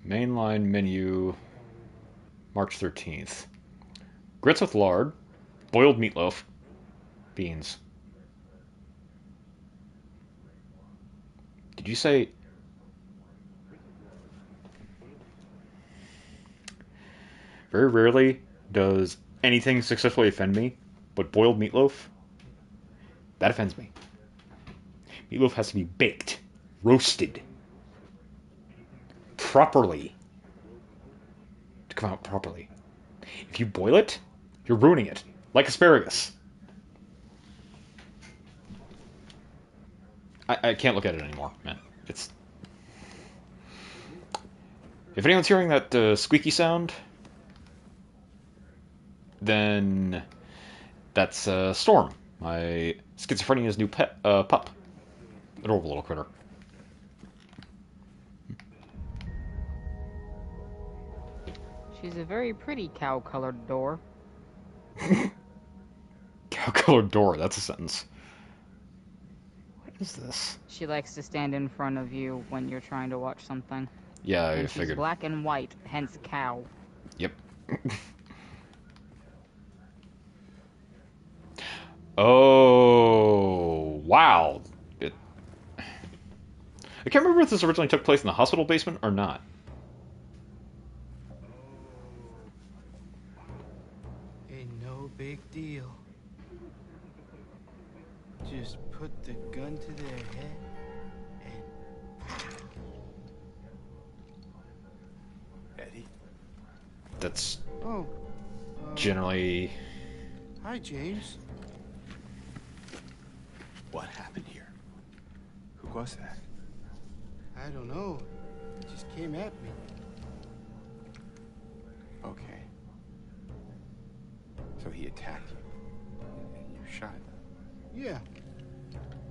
Mainline menu, March 13th. Grits with lard, boiled meatloaf, beans. Did you say... Very rarely does anything successfully offend me, but boiled meatloaf, that offends me. Meatloaf has to be baked, roasted, properly, to come out properly. If you boil it, you're ruining it, like asparagus. I can't look at it anymore, man. It's... If anyone's hearing that squeaky sound, then that's Storm, my schizophrenia's new pup. Adorable little critter. She's a very pretty cow-colored door. Cow-colored door, that's a sentence. What is this? She likes to stand in front of you when you're trying to watch something. Yeah, I And she's figured. black and white, hence cow. Yep. Oh, wow. I can't remember if this originally took place in the hospital basement or not. Ain't no big deal. Just put the gun to their head and... Eddie? That's Oh. generally... Hi, James. What happened here? Who was that? I don't know. It just came at me. Okay. So he attacked you. And you shot him. Yeah.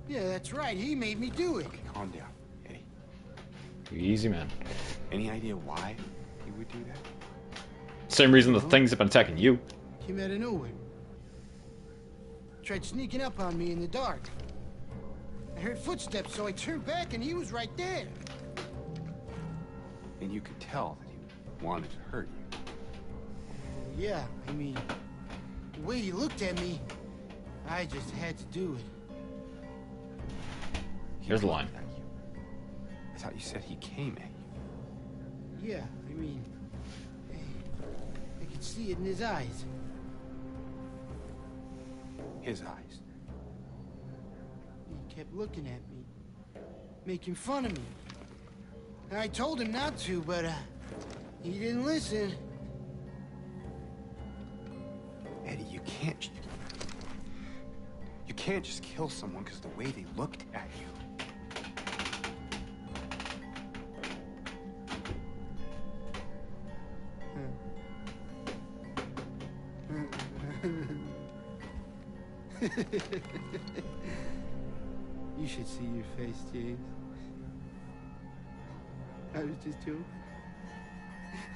Yeah, that's right. He made me do it. Okay, calm down, Eddie. Easy, man. Any idea why he would do that? Same reason the things have been attacking you. Came out of nowhere. Tried sneaking up on me in the dark. I heard footsteps, so I turned back and he was right there. And you could tell that he wanted to hurt you. Yeah, I mean, the way he looked at me, I just had to do it. Here's the line. At you. I thought you said he came at you. Yeah, I mean, I could see it in his eyes. His eyes. He kept looking at me, making fun of me. And I told him not to, but he didn't listen. Eddie, you can't just kill someone because of the way they looked at you. You should see your face, James. I was just joking.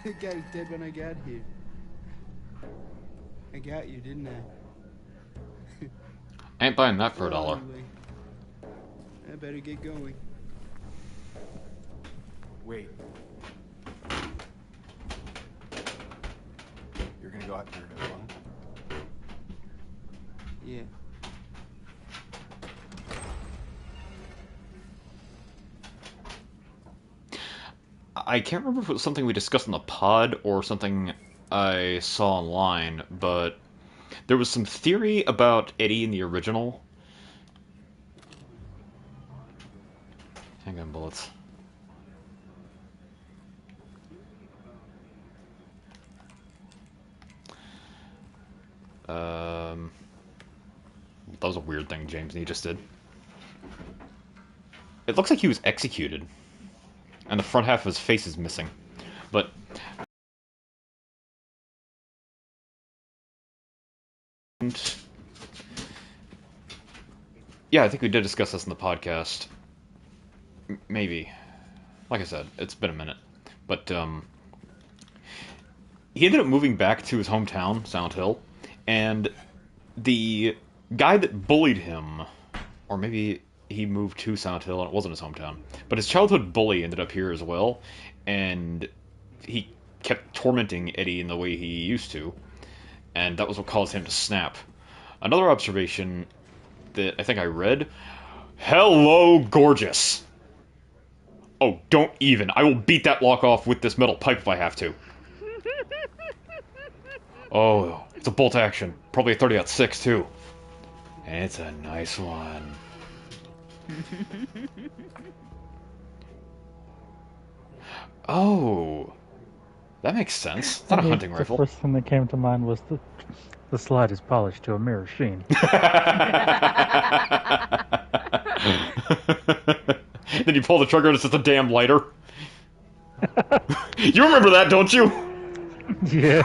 The guy was dead when I got here. I got you, didn't I? I ain't buying that for $1. Anyway, I better get going. Wait. You're gonna go out there alone? Yeah. I can't remember if it was something we discussed in the pod or something I saw online, but there was some theory about Eddie in the original Handgun bullets. That was a weird thing James Nee just did. It looks like he was executed. And the front half of his face is missing. But... yeah, I think we did discuss this in the podcast. Maybe. Like I said, it's been a minute. But, he ended up moving back to his hometown, Silent Hill, and the guy that bullied him, or maybe he moved to Silent Hill and it wasn't his hometown, but his childhood bully ended up here as well, and he kept tormenting Eddie in the way he used to, and that was what caused him to snap. Another observation that I think I read, hello, gorgeous. Oh, don't even. I will beat that lock off with this metal pipe if I have to. Oh, it's a bolt action. Probably a 30-06 too. And it's a nice one. Oh, that makes sense. It's not a hunting rifle. The first thing that came to mind was the slide is polished to a mirror sheen. Then you pull the trigger and it's just a damn lighter. You remember that, don't you? Yeah.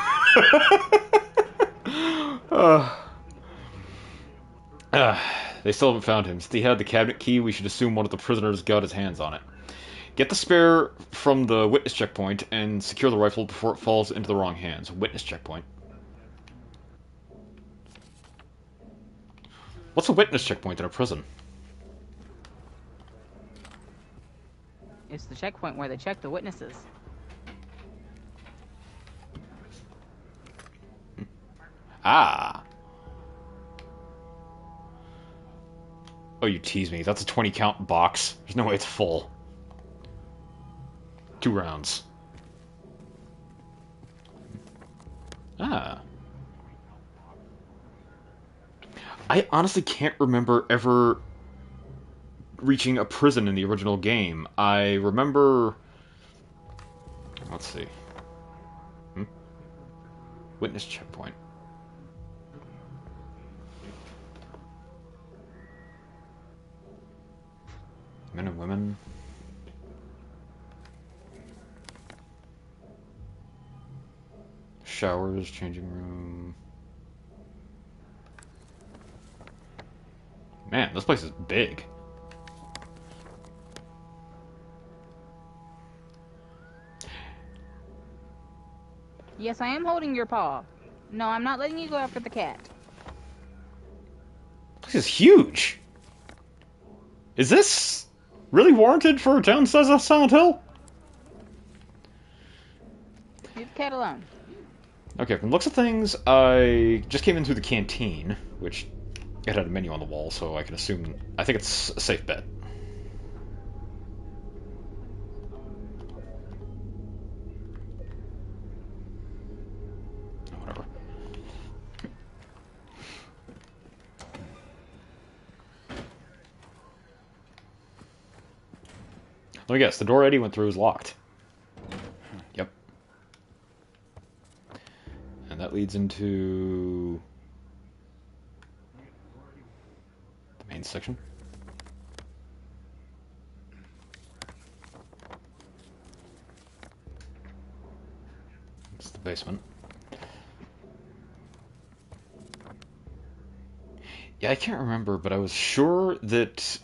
They still haven't found him. Since he had the cabinet key, we should assume one of the prisoners got his hands on it. Get the spare from the witness checkpoint and secure the rifle before it falls into the wrong hands. Witness checkpoint. What's a witness checkpoint in a prison? It's the checkpoint where they check the witnesses. Ah. Oh, you tease me. That's a 20 count box. There's no way it's full. 2 rounds. Ah. I honestly can't remember ever reaching a prison in the original game. I remember... let's see. Witness checkpoint. Men and women. Showers, changing room. Man, this place is big. Yes, I am holding your paw. No, I'm not letting you go after the cat. This is huge. Is this really warranted for a town size of Silent Hill? Leave the cat alone. Okay, from the looks of things, I just came in through the canteen, which it had a menu on the wall, so I can assume... I think it's a safe bet. Whatever. Let me guess, the door Eddie went through is locked. Yep. And that leads into... the main section. It's the basement. Yeah, I can't remember, but I was sure that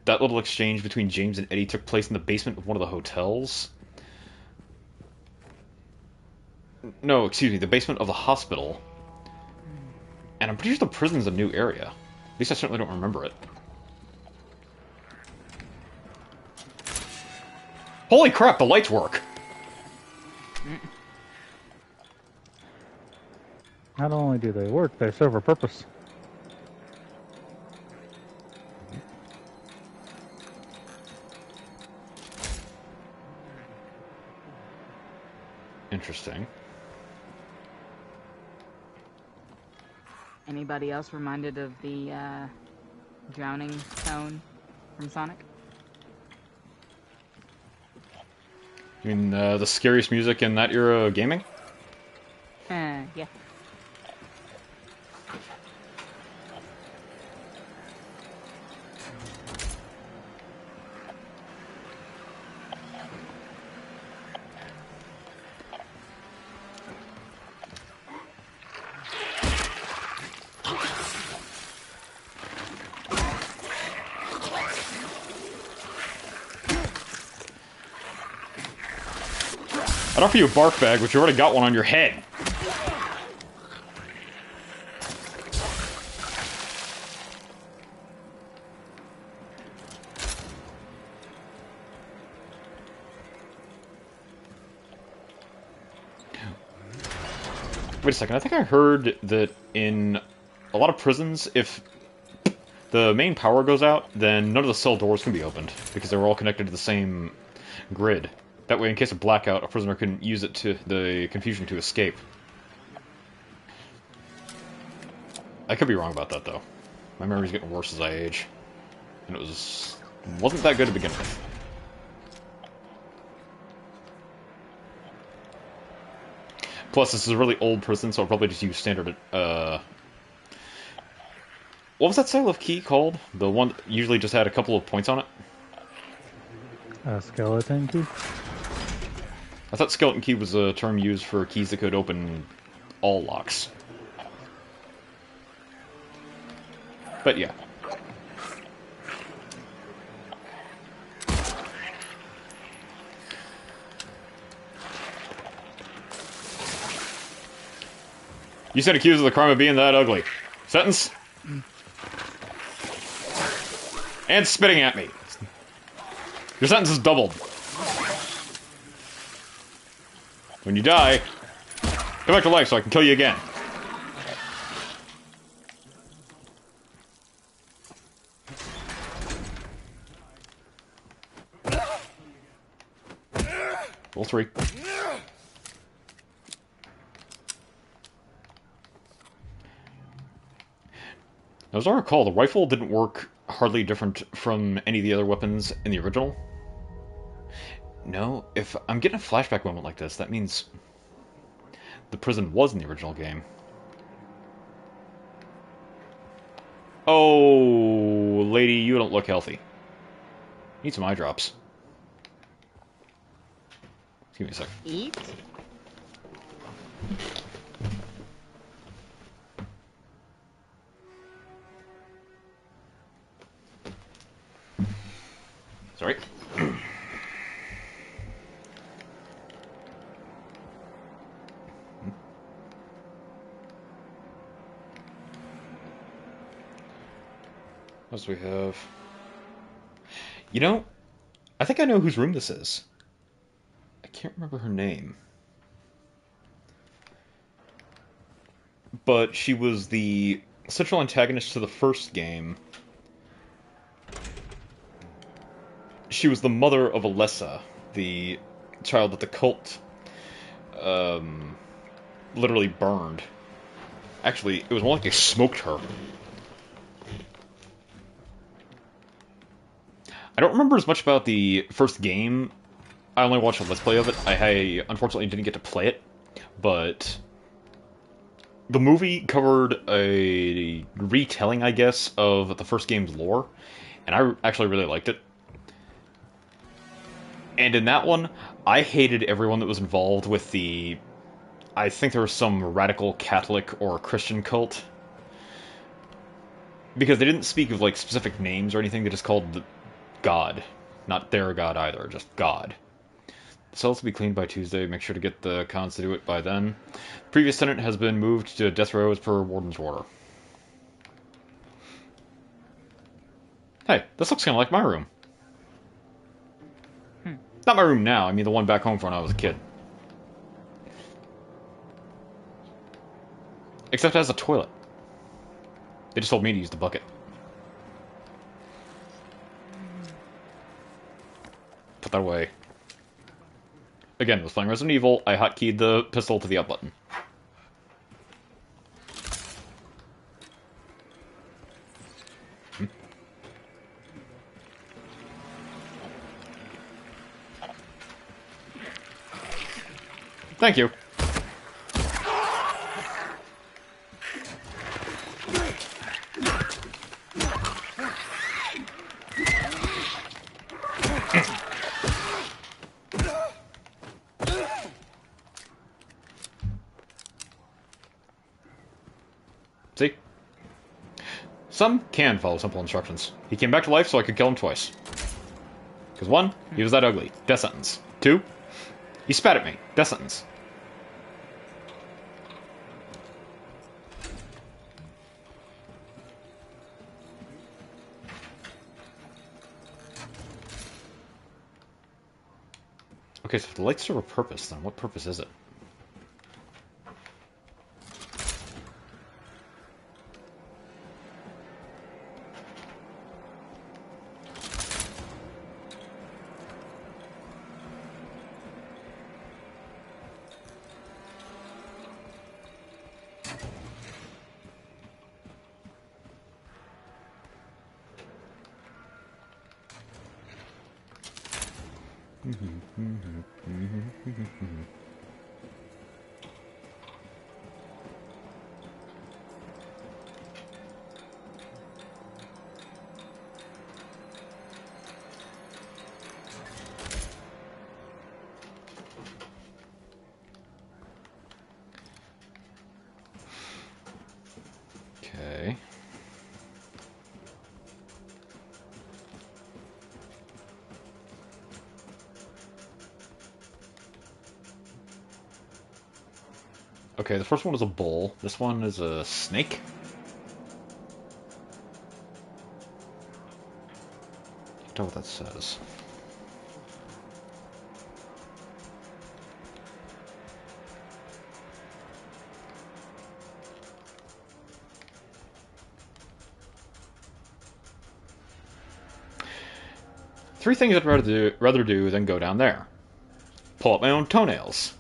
that little exchange between James and Eddie took place in the basement of one of the hotels. No, excuse me, the basement of the hospital. And I'm pretty sure the prison's a new area. At least I certainly don't remember it. Holy crap, the lights work! Not only do they work, they serve a purpose. Interesting. Anybody else reminded of the drowning tone from Sonic? You mean the scariest music in that era of gaming? Yeah. I'd offer you a barf bag, but you already got one on your head. Wait a second, I think I heard that in a lot of prisons, if the main power goes out, then none of the cell doors can be opened, because they were all connected to the same grid. That way, in case of blackout, a prisoner can use it to the confusion to escape. I could be wrong about that, though. My memory's getting worse as I age. And it wasn't that good to begin with. Plus, this is a really old prison, so I'll probably just use standard, what was that style of key called? The one that usually just had a couple of points on it? Skeleton key? I thought skeleton key was a term used for keys that could open all locks. But yeah. You stand accused of the crime of being that ugly. Sentence? And spitting at me. Your sentence is doubled. When you die, come back to life so I can kill you again. Roll 3. Now, as I recall, the rifle didn't work hardly different from any of the other weapons in the original. No, if I'm getting a flashback moment like this, that means the prison was in the original game. Oh, lady, you don't look healthy. Need some eye drops. Give me a sec. Eat? Sorry. What else do we have? You know, I think I know whose room this is. I can't remember her name. But she was the central antagonist to the first game. She was the mother of Alessa, the child that the cult literally burned. Actually, it was more like they smoked her. I don't remember as much about the first game. I only watched a Let's Play of it. I unfortunately didn't get to play it, but the movie covered a retelling, I guess, of the first game's lore, and I actually really liked it. And in that one, I hated everyone that was involved with the... I think there was some radical Catholic or Christian cult. Because they didn't speak of, like, specific names or anything, they just called God. Not their God either, just God. The cells will be cleaned by Tuesday, make sure to get the cons to do it by then. Previous tenant has been moved to death row as per warden's order. Hey, this looks kind of like my room. Not my room now, I mean the one back home from when I was a kid. Except it has a toilet. They just told me to use the bucket. Put that away. Again, I was playing Resident Evil, I hotkeyed the pistol to the up button. Thank you. See? Some can follow simple instructions. He came back to life so I could kill him twice. Because 1, he was that ugly. Death sentence. 2, he spat at me. Death sentence. Okay, so if the lights serve a purpose, then what purpose is it? Okay. Okay, the first one is a bull. This one is a snake. Can't tell what that says. Three things I'd rather do than go down there. Pull up my own toenails.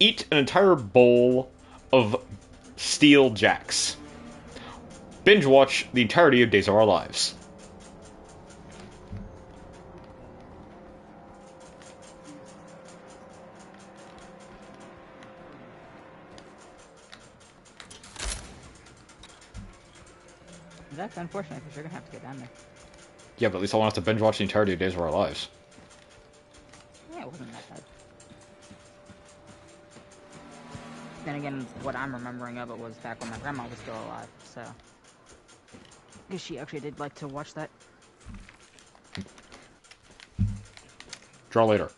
Eat an entire bowl of steel jacks. Binge watch the entirety of Days of Our Lives. That's unfortunate because you're gonna have to get down there. Yeah, but at least I won't have to binge watch the entirety of Days of Our Lives. Yeah, it wasn't that bad. Then again, what I'm remembering of it was back when my grandma was still alive, so... Because she actually did like to watch that. Draw later.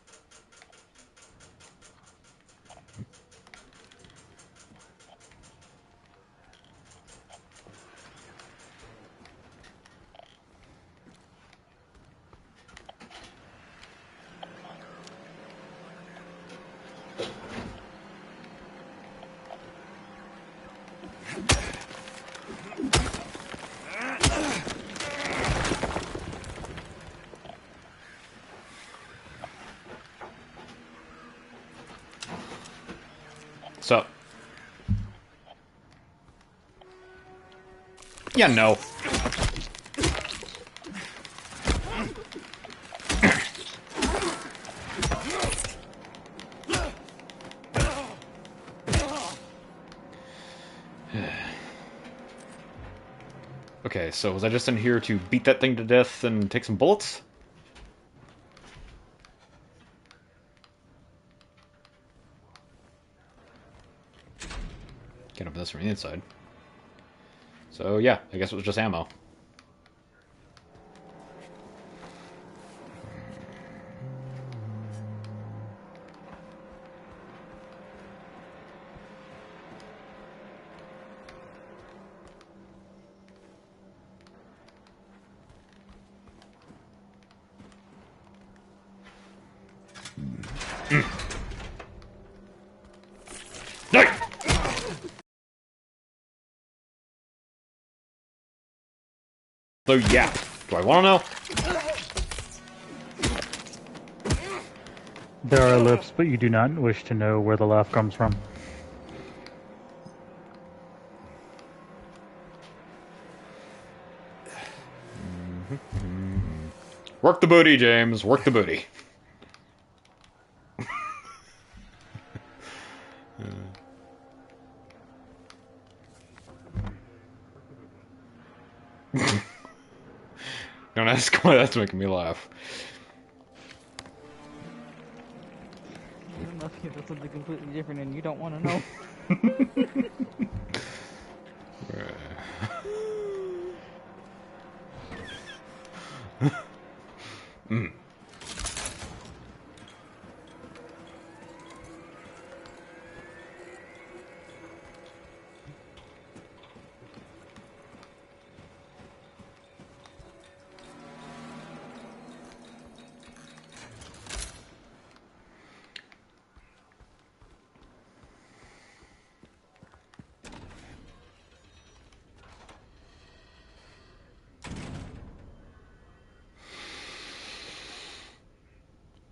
So. Yeah, no. Okay, so was I just in here to beat that thing to death and take some bullets? Can't open this from the inside. So yeah, I guess it was just ammo. So yeah, do I want to know? There are lips, but you do not wish to know where the laugh comes from. Work the booty, James. Work the booty. Don't ask why that's making me laugh. I don't know if you have something completely different and you don't want to know. Mm.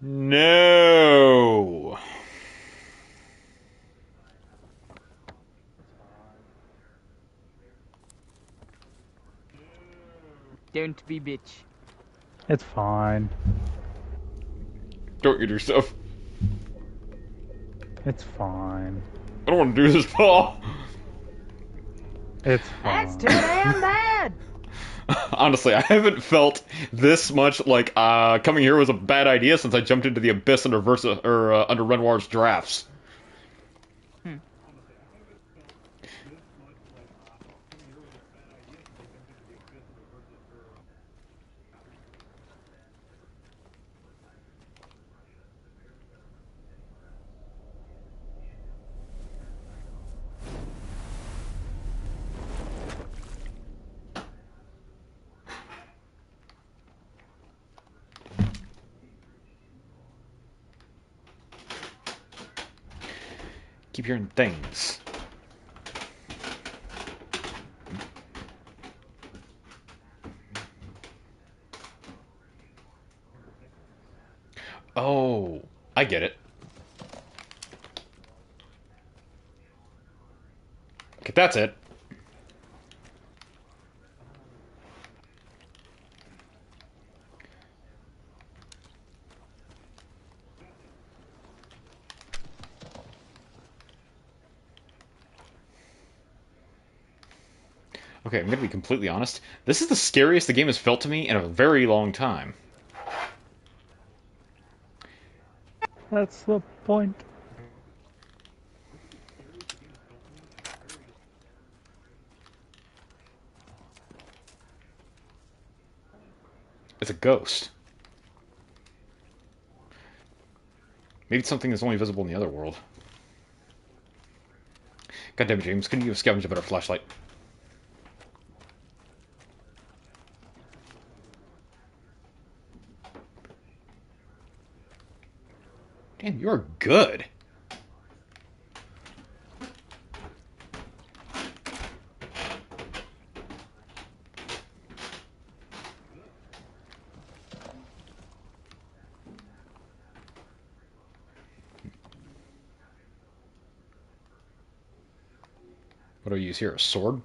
No. Don't be bitch. It's fine. Don't get yourself. It's fine. I don't want to do this, Paul. It's That's fine. too damn bad! Honestly, I haven't felt this much like coming here was a bad idea since I jumped into the abyss under under Renoir's drafts. Keep hearing things. Oh, I get it. Okay, that's it. Okay, I'm gonna be completely honest. This is the scariest the game has felt to me in a very long time. That's the point. It's a ghost. Maybe it's something that's only visible in the other world. God damn it, James. Couldn't you have scavenged a better flashlight? Damn, you're good. What do I use here? A sword?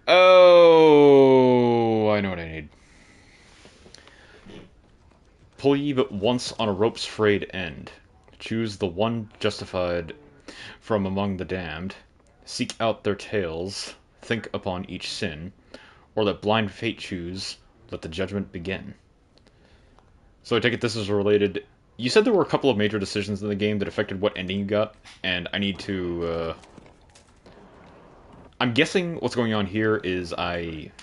Oh, I know what I need. Pull ye but once on a rope's frayed end. Choose the one justified from among the damned. Seek out their tales. Think upon each sin. Or let blind fate choose. Let the judgment begin. So I take it this is related. You said there were a couple of major decisions in the game that affected what ending you got, and I need to. I'm guessing what's going on here is I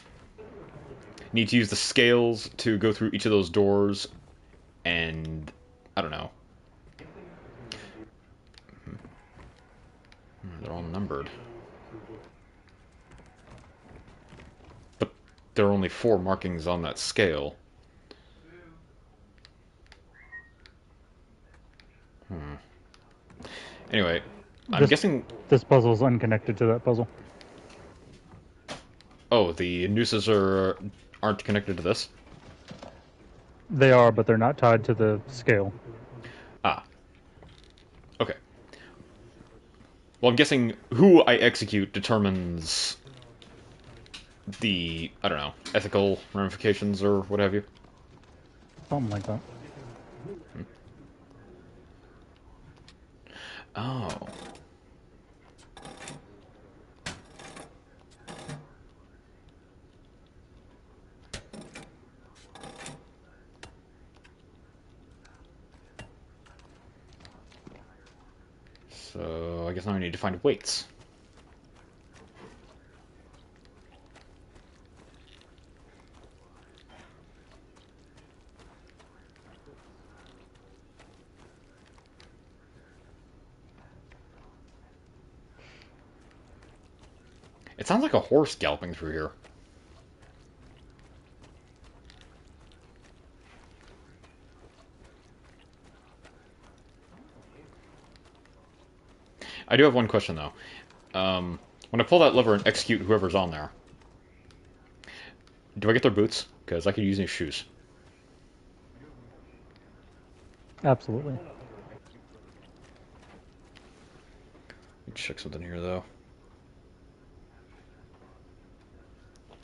need to use the scales to go through each of those doors, and I don't know. They're all numbered. But there are only 4 markings on that scale. Anyway, I'm guessing... This puzzle's unconnected to that puzzle. Oh, the nooses aren't connected to this? They are, but they're not tied to the scale. Ah. Okay. Well, I'm guessing who I execute determines the, I don't know, ethical ramifications or what have you. Something like that. Oh. So I guess now I need to find weights. It sounds like a horse galloping through here. I do have one question, though. When I pull that lever and execute whoever's on there, do I get their boots? Because I could use new shoes. Absolutely. Let me check something here, though.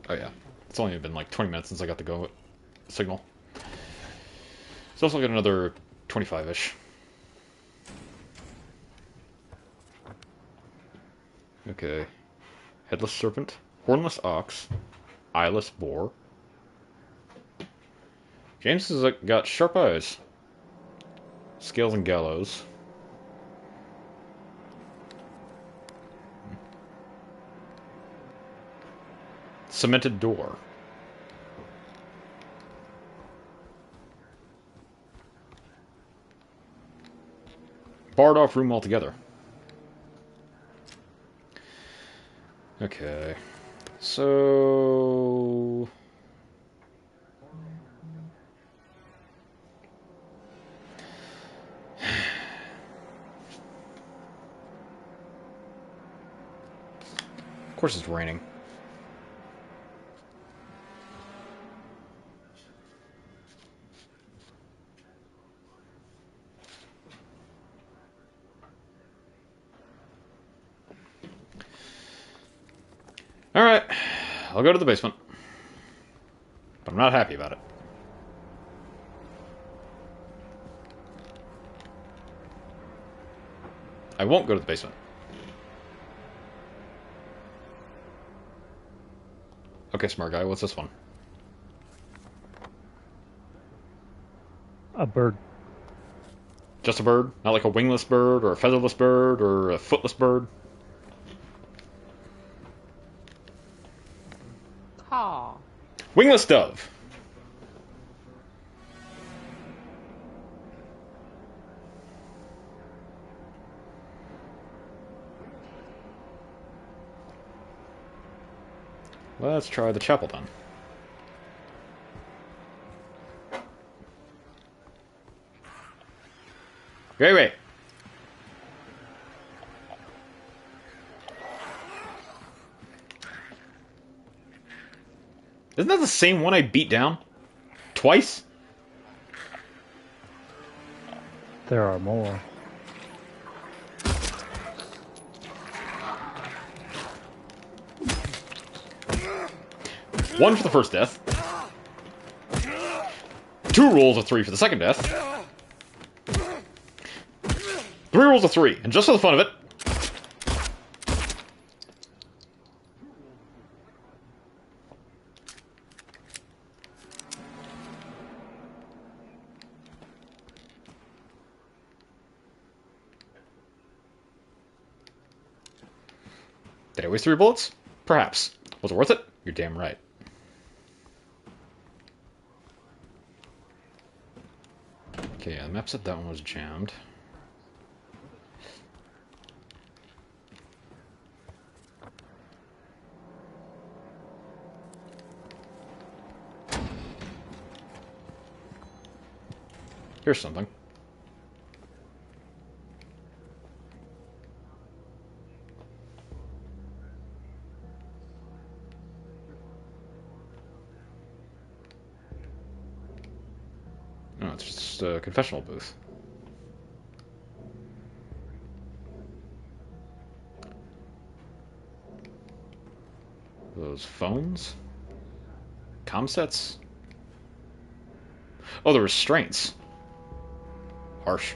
Oh, yeah. It's only been like 20 minutes since I got the go signal. So also got another 25-ish. Okay. Headless serpent, hornless ox, eyeless boar. James has got sharp eyes. Scales and gallows. Cemented door. Barred off room altogether. Okay. So... Of course it's raining. Alright, I'll go to the basement. But I'm not happy about it. I won't go to the basement. Okay, smart guy, what's this one? A bird. Just a bird? Not like a wingless bird, or a featherless bird, or a footless bird? Caw. Wingless dove! Let's try the chapel then. Wait. Isn't that the same one I beat down? Twice? There are more. One for the first death. 2 rolls of 3 for the second death. 3 rolls of 3, and just for the fun of it... Did I waste 3 bullets? Perhaps. Was it worth it? You're damn right. Okay, yeah, the map said that one was jammed. Here's something. No, it's just a confessional booth. Those phones? Comm sets? Oh, the restraints. Harsh.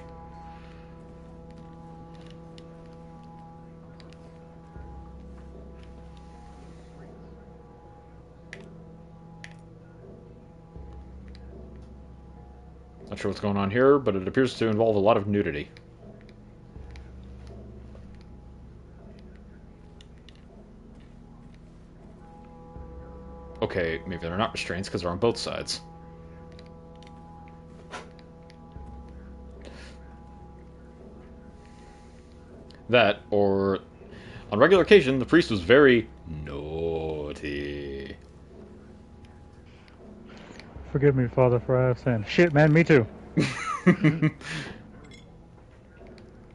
Not sure what's going on here, but it appears to involve a lot of nudity. Okay, maybe they're not restraints because they're on both sides. That, or on regular occasion, the priest was very naughty. Forgive me, Father, for I have sinned. Shit, man, me too.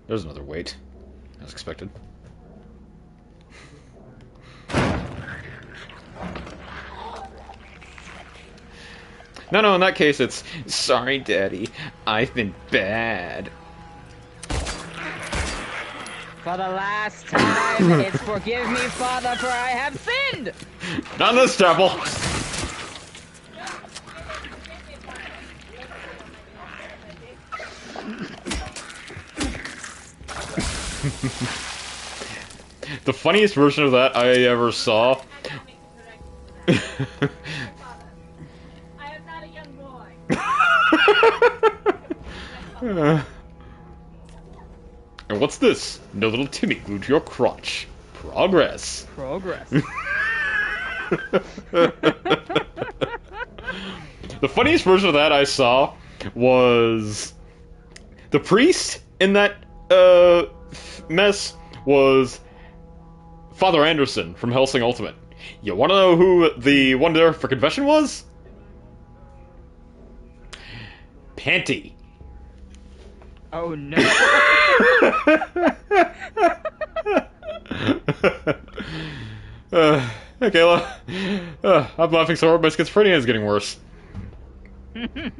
There's another wait, as expected. No, in that case, it's sorry, Daddy. I've been bad. For the last time, it's forgive me, Father, for I have sinned! Not in this chapel! The funniest version of that I ever saw. I am not a young boy. And what's this? No little Timmy glued to your crotch. Progress. Progress. The funniest version of that I saw was the priest in that mess was Father Anderson from Hellsing Ultimate. You want to know who the one there for confession was? Panty. Oh no. Okay, I'm laughing so hard my schizophrenia is getting worse. The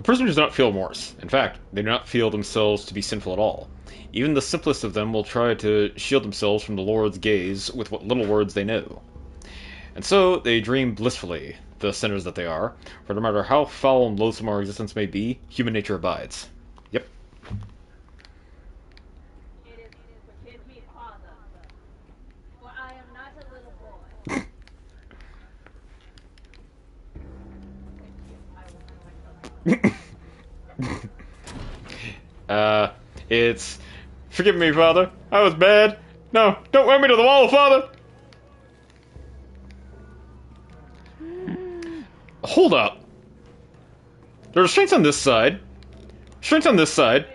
prisoners do not feel remorse. In fact, they do not feel themselves to be sinful at all. Even the simplest of them will try to shield themselves from the Lord's gaze with what little words they know. And so they dream blissfully, the sinners that they are, for no matter how foul and loathsome our existence may be, human nature abides. Yep. It is forgive me, Father, for I am not a little boy. It's forgive me, Father. I was bad. No, don't wear me to the wall, Father. Hold up. There are restraints on this side. Restraints on this side.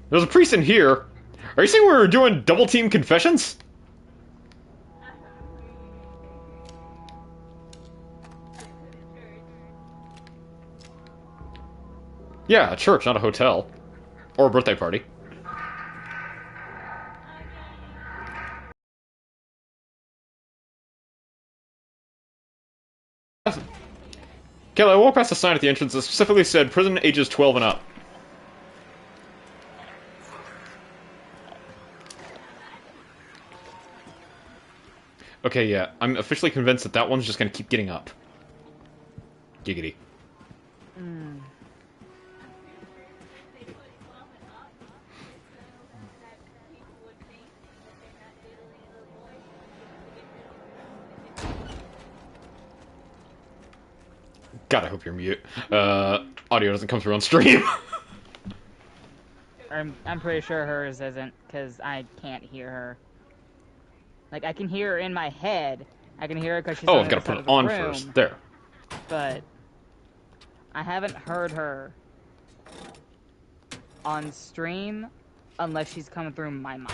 There's a priest in here. Are you saying we were doing double team confessions? Yeah, a church, not a hotel. Or a birthday party. Kelly, I walked past a sign at the entrance that specifically said prison ages 12 and up. Okay, yeah, I'm officially convinced that that one's just gonna keep getting up. Giggity. God, I hope you're mute. Audio doesn't come through on stream. I'm pretty sure hers isn't, because I can't hear her. Like, I can hear her in my head. I can hear her because she's Oh, on I've the got to other put side it of the on room, first. There. but I haven't heard her on stream unless she's coming through my mic.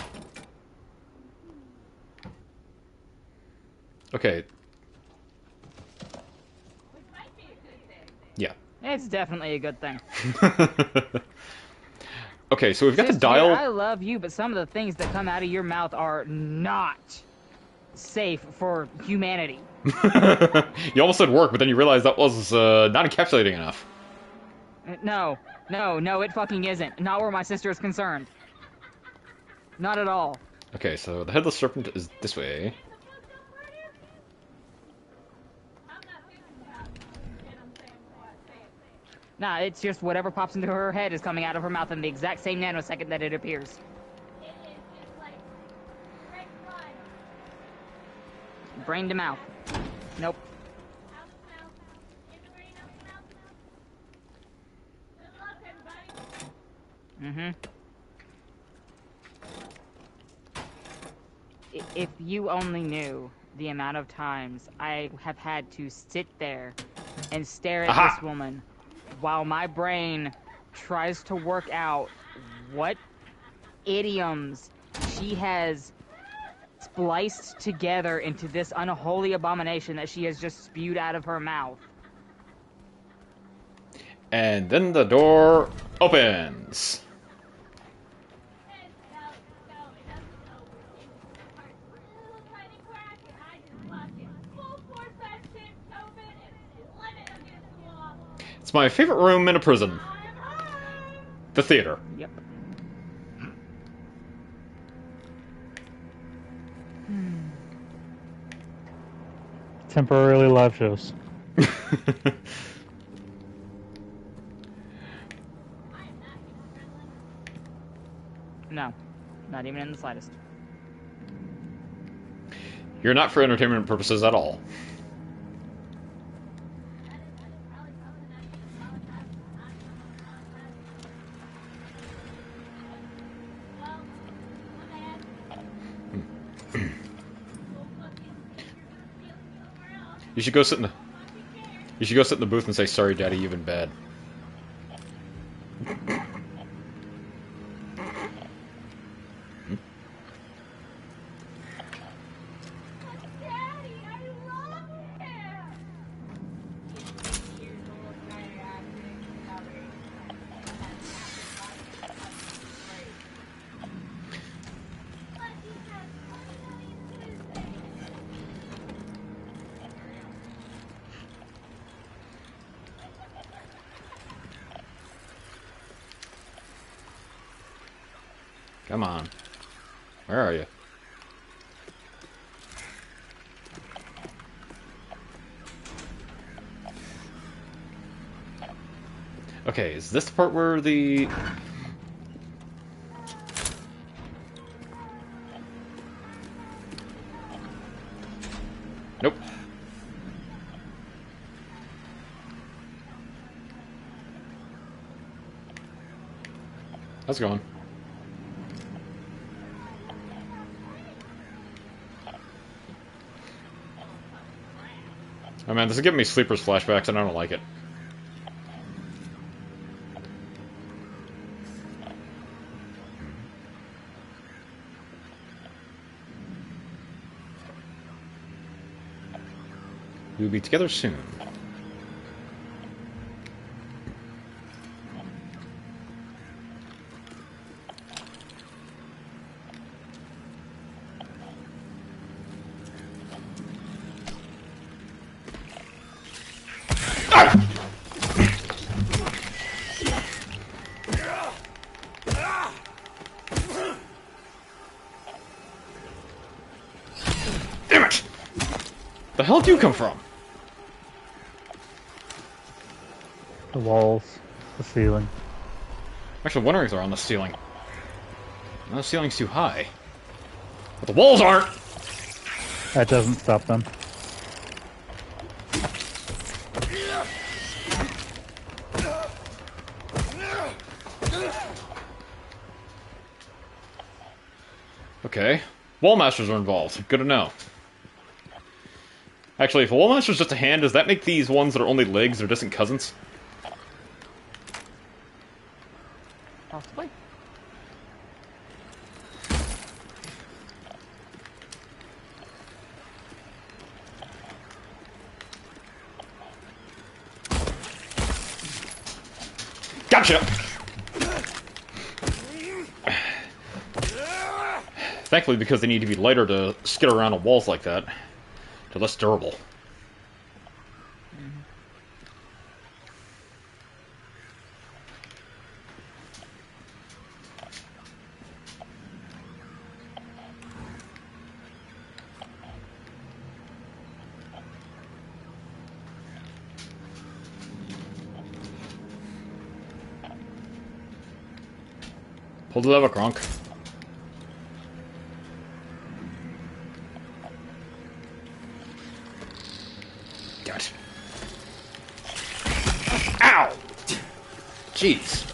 Okay. Yeah. It's definitely a good thing. Okay, so we've got the Sister, dial. I love you, but some of the things that come out of your mouth are not safe for humanity. You almost said work, but then you realized that was not encapsulating enough. No, it fucking isn't. Not where my sister is concerned. Not at all. Okay, so the headless serpent is this way. Nah, it's just whatever pops into her head is coming out of her mouth in the exact same nanosecond that it appears. Brain to mouth. Nope. Mm-hmm. If you only knew the amount of times I have had to sit there and stare at Aha! this woman while my brain tries to work out what idioms she has spliced together into this unholy abomination that she has just spewed out of her mouth. And then the door opens. And no, it doesn't open. It's a little tiny crack, and I just fucking full force that shit open and slam it against the wall. It's my favorite room in a prison. I'm home! The theater. Yep. Temporarily live shows. No, not even in the slightest. You're not for entertainment purposes at all. You should go sit in the. You should go sit in the booth and say, "Sorry, Daddy, you've been bad." Daddy, I love him! Come on. Where are you? Okay, is this the part where the... Nope. How's it going? Oh man, this is giving me sleepers flashbacks and I don't like it. We'll be together soon. Damn it! The hell did you come from? The walls, the ceiling. I'm actually wondering if they're on the ceiling. No, the ceiling's too high. But the walls aren't! That doesn't stop them. Okay. Wallmasters are involved. Good to know. Actually, if a Wallmaster's just a hand, does that make these ones that are only legs their distant cousins? Possibly. Gotcha! Thankfully, because they need to be lighter to skid around on walls like that, they're less durable. Pull the lever, Kronk. Damn it. Ow! Jeez.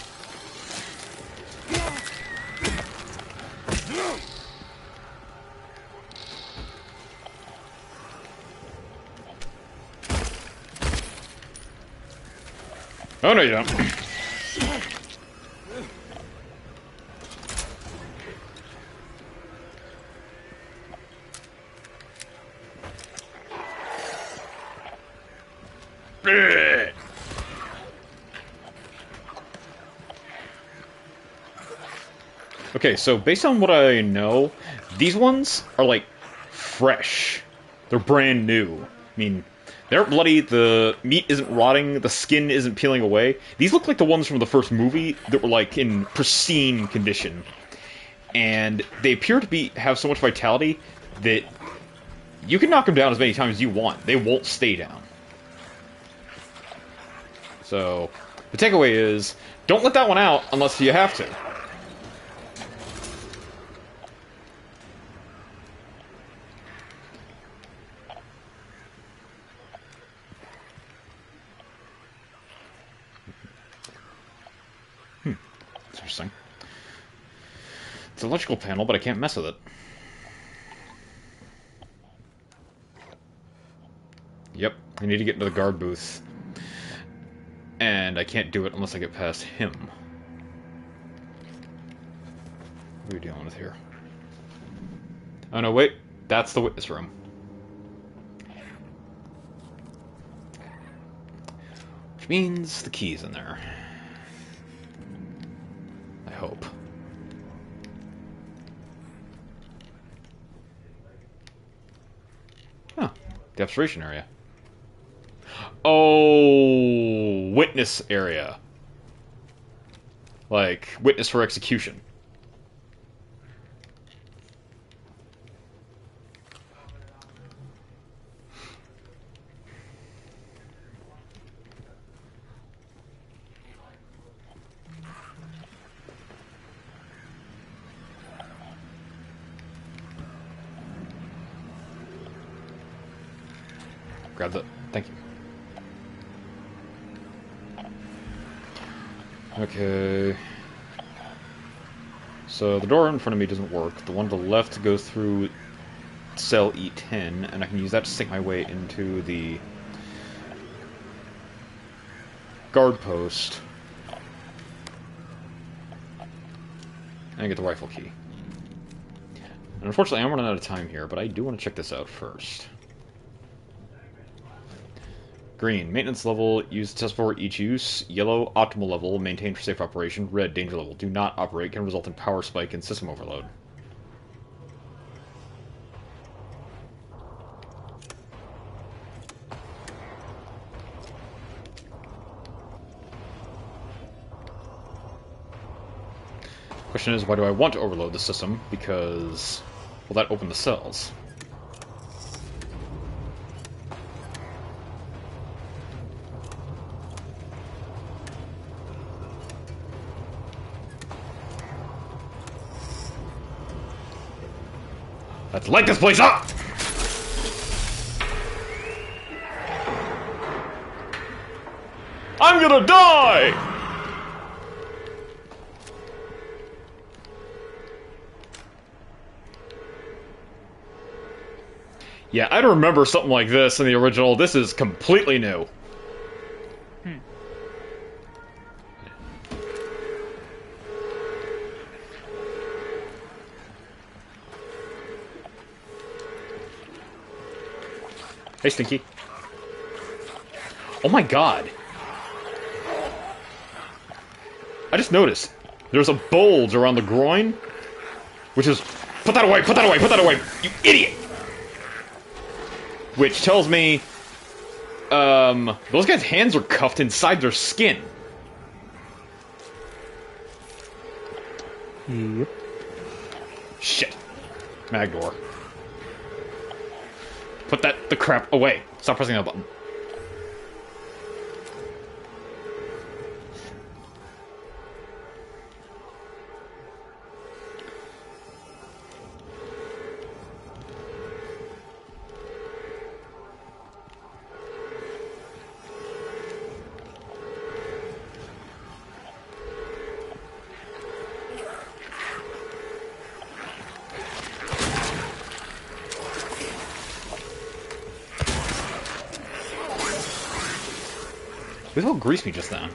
Oh, no, you don't. Okay, so based on what I know, these ones are like fresh. They're brand new. I mean, they aren't bloody, the meat isn't rotting, the skin isn't peeling away. These look like the ones from the first movie that were like in pristine condition. And they appear to have so much vitality that you can knock them down as many times as you want. They won't stay down. So, the takeaway is, don't let that one out unless you have to. Interesting. It's an electrical panel, but I can't mess with it. Yep, I need to get into the guard booth. And I can't do it unless I get past him. What are we dealing with here? Oh no, wait. That's the witness room. Which means the key's in there. I hope. Huh. The observation area. Oh, witness area. Like, witness for execution. Grab the... Thank you. Okay. So the door in front of me doesn't work. The one to the left goes through cell E10, and I can use that to sink my way into the guard post. And get the rifle key. And unfortunately, I'm running out of time here, but I do want to check this out first. Green, maintenance level, use test for each use. Yellow, optimal level, maintain for safe operation. Red, danger level, do not operate, can result in power spike and system overload. Question is, why do I want to overload the system? Because will that open the cells? Let's light this place up! I'm gonna die! Yeah, I don't remember something like this in the original. This is completely new. Hey, Stinky. Oh my god. I just noticed. There's a bulge around the groin. Which is... Put that away! Put that away! Put that away! You idiot! Which tells me... those guys' hands are cuffed inside their skin. Yep. Shit. Magdor. Put the crap away. Stop pressing that button. Who the hell greased me just then?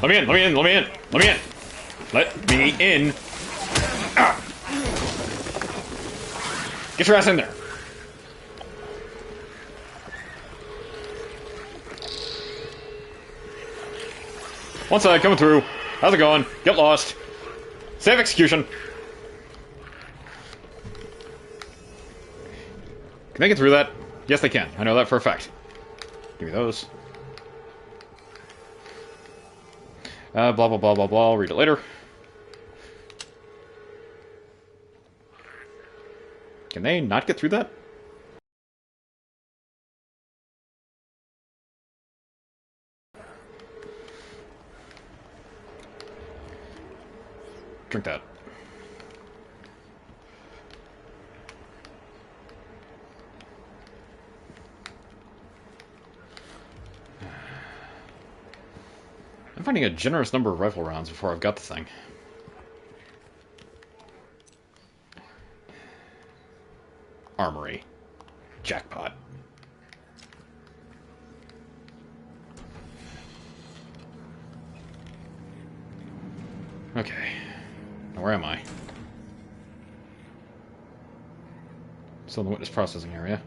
Let me in, let me in, let me in, let me in! Let me in! Ah. Get your ass in there! One side, coming through. How's it going? Get lost. Save execution. Can they get through that? Yes, they can. I know that for a fact. Give me those. Blah, blah, blah, blah, blah. I'll read it later. Can they not get through that? Drink that. I'm finding a generous number of rifle rounds before I've got the thing. Armory. Jackpot. Okay. Now where am I? Still in the witness processing area.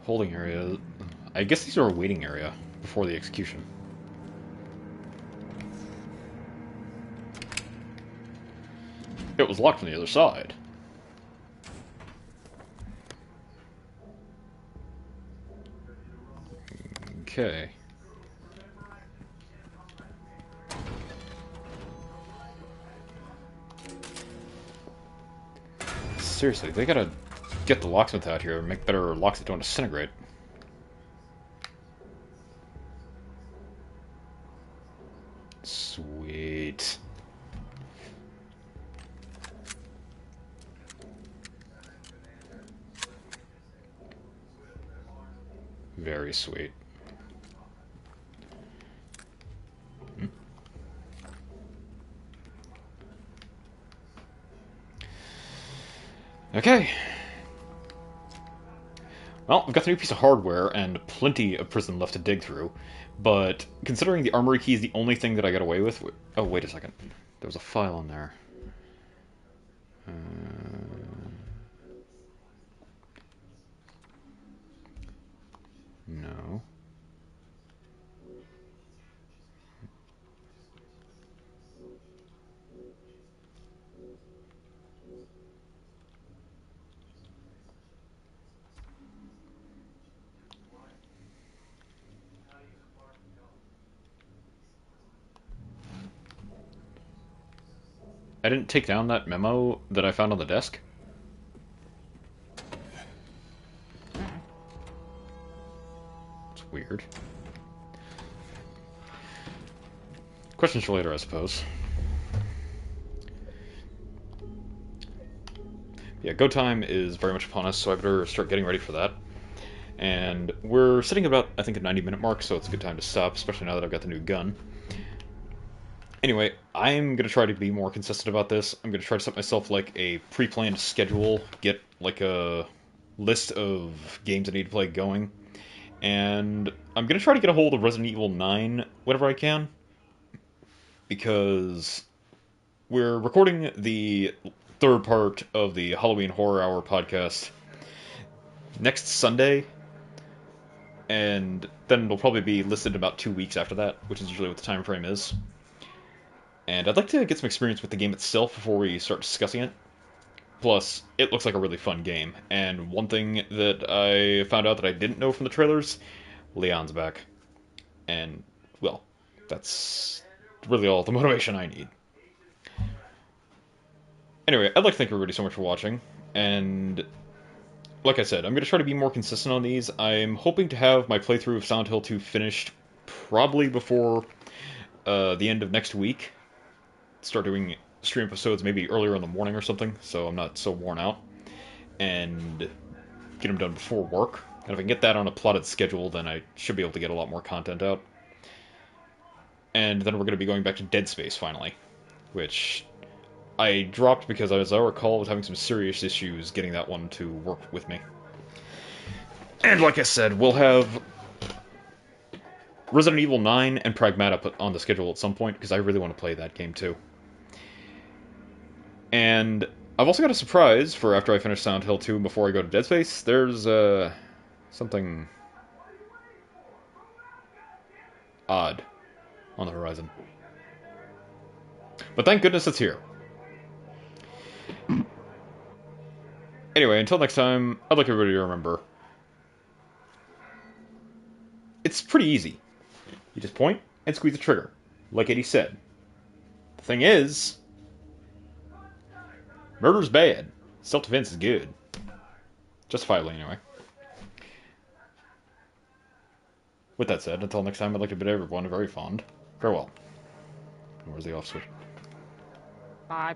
Holding area. I guess these are a waiting area before the execution. It was locked from the other side. Okay. Seriously, they gotta get the locksmith out here and make better locks that don't disintegrate. Sweet. Very sweet. Okay. Well, I've got the new piece of hardware and plenty of prison left to dig through, but considering the armory key is the only thing that I got away with... Oh, wait a second. There was a file in there. No. I didn't take down that memo that I found on the desk? It's weird. Questions for later, I suppose. Yeah, go time is very much upon us, so I better start getting ready for that. And we're sitting about, I think, a 90-minute mark, so it's a good time to stop, especially now that I've got the new gun. Anyway, I'm going to try to be more consistent about this. I'm going to try to set myself, like, a pre-planned schedule, get, like, a list of games I need to play going. And I'm going to try to get a hold of Resident Evil 9 whenever I can, because we're recording the third part of the Halloween Horror Hour podcast next Sunday, and then it'll probably be listed about 2 weeks after that, which is usually what the time frame is. And I'd like to get some experience with the game itself before we start discussing it. Plus, it looks like a really fun game. And one thing that I found out that I didn't know from the trailers, Leon's back. And, well, that's really all the motivation I need. Anyway, I'd like to thank everybody so much for watching. And, like I said, I'm going to try to be more consistent on these. I'm hoping to have my playthrough of Silent Hill 2 finished probably before the end of next week. Start doing stream episodes maybe earlier in the morning or something, so I'm not so worn out, and get them done before work. And if I can get that on a plotted schedule, then I should be able to get a lot more content out. And then we're going to be going back to Dead Space finally, which I dropped because, as I recall, I was having some serious issues getting that one to work with me. And like I said, we'll have Resident Evil 9 and Pragmata put on the schedule at some point, because I really want to play that game too. And I've also got a surprise for after I finish Silent Hill 2 and before I go to Dead Space. There's something odd on the horizon. But thank goodness it's here. Anyway, until next time, I'd like everybody to remember, it's pretty easy. You just point and squeeze the trigger, like Eddie said. The thing is, murder's bad. Self-defense is good. Justifiably, anyway. With that said, until next time, I'd like to bid everyone a very fond farewell. Where's the off switch? Bye.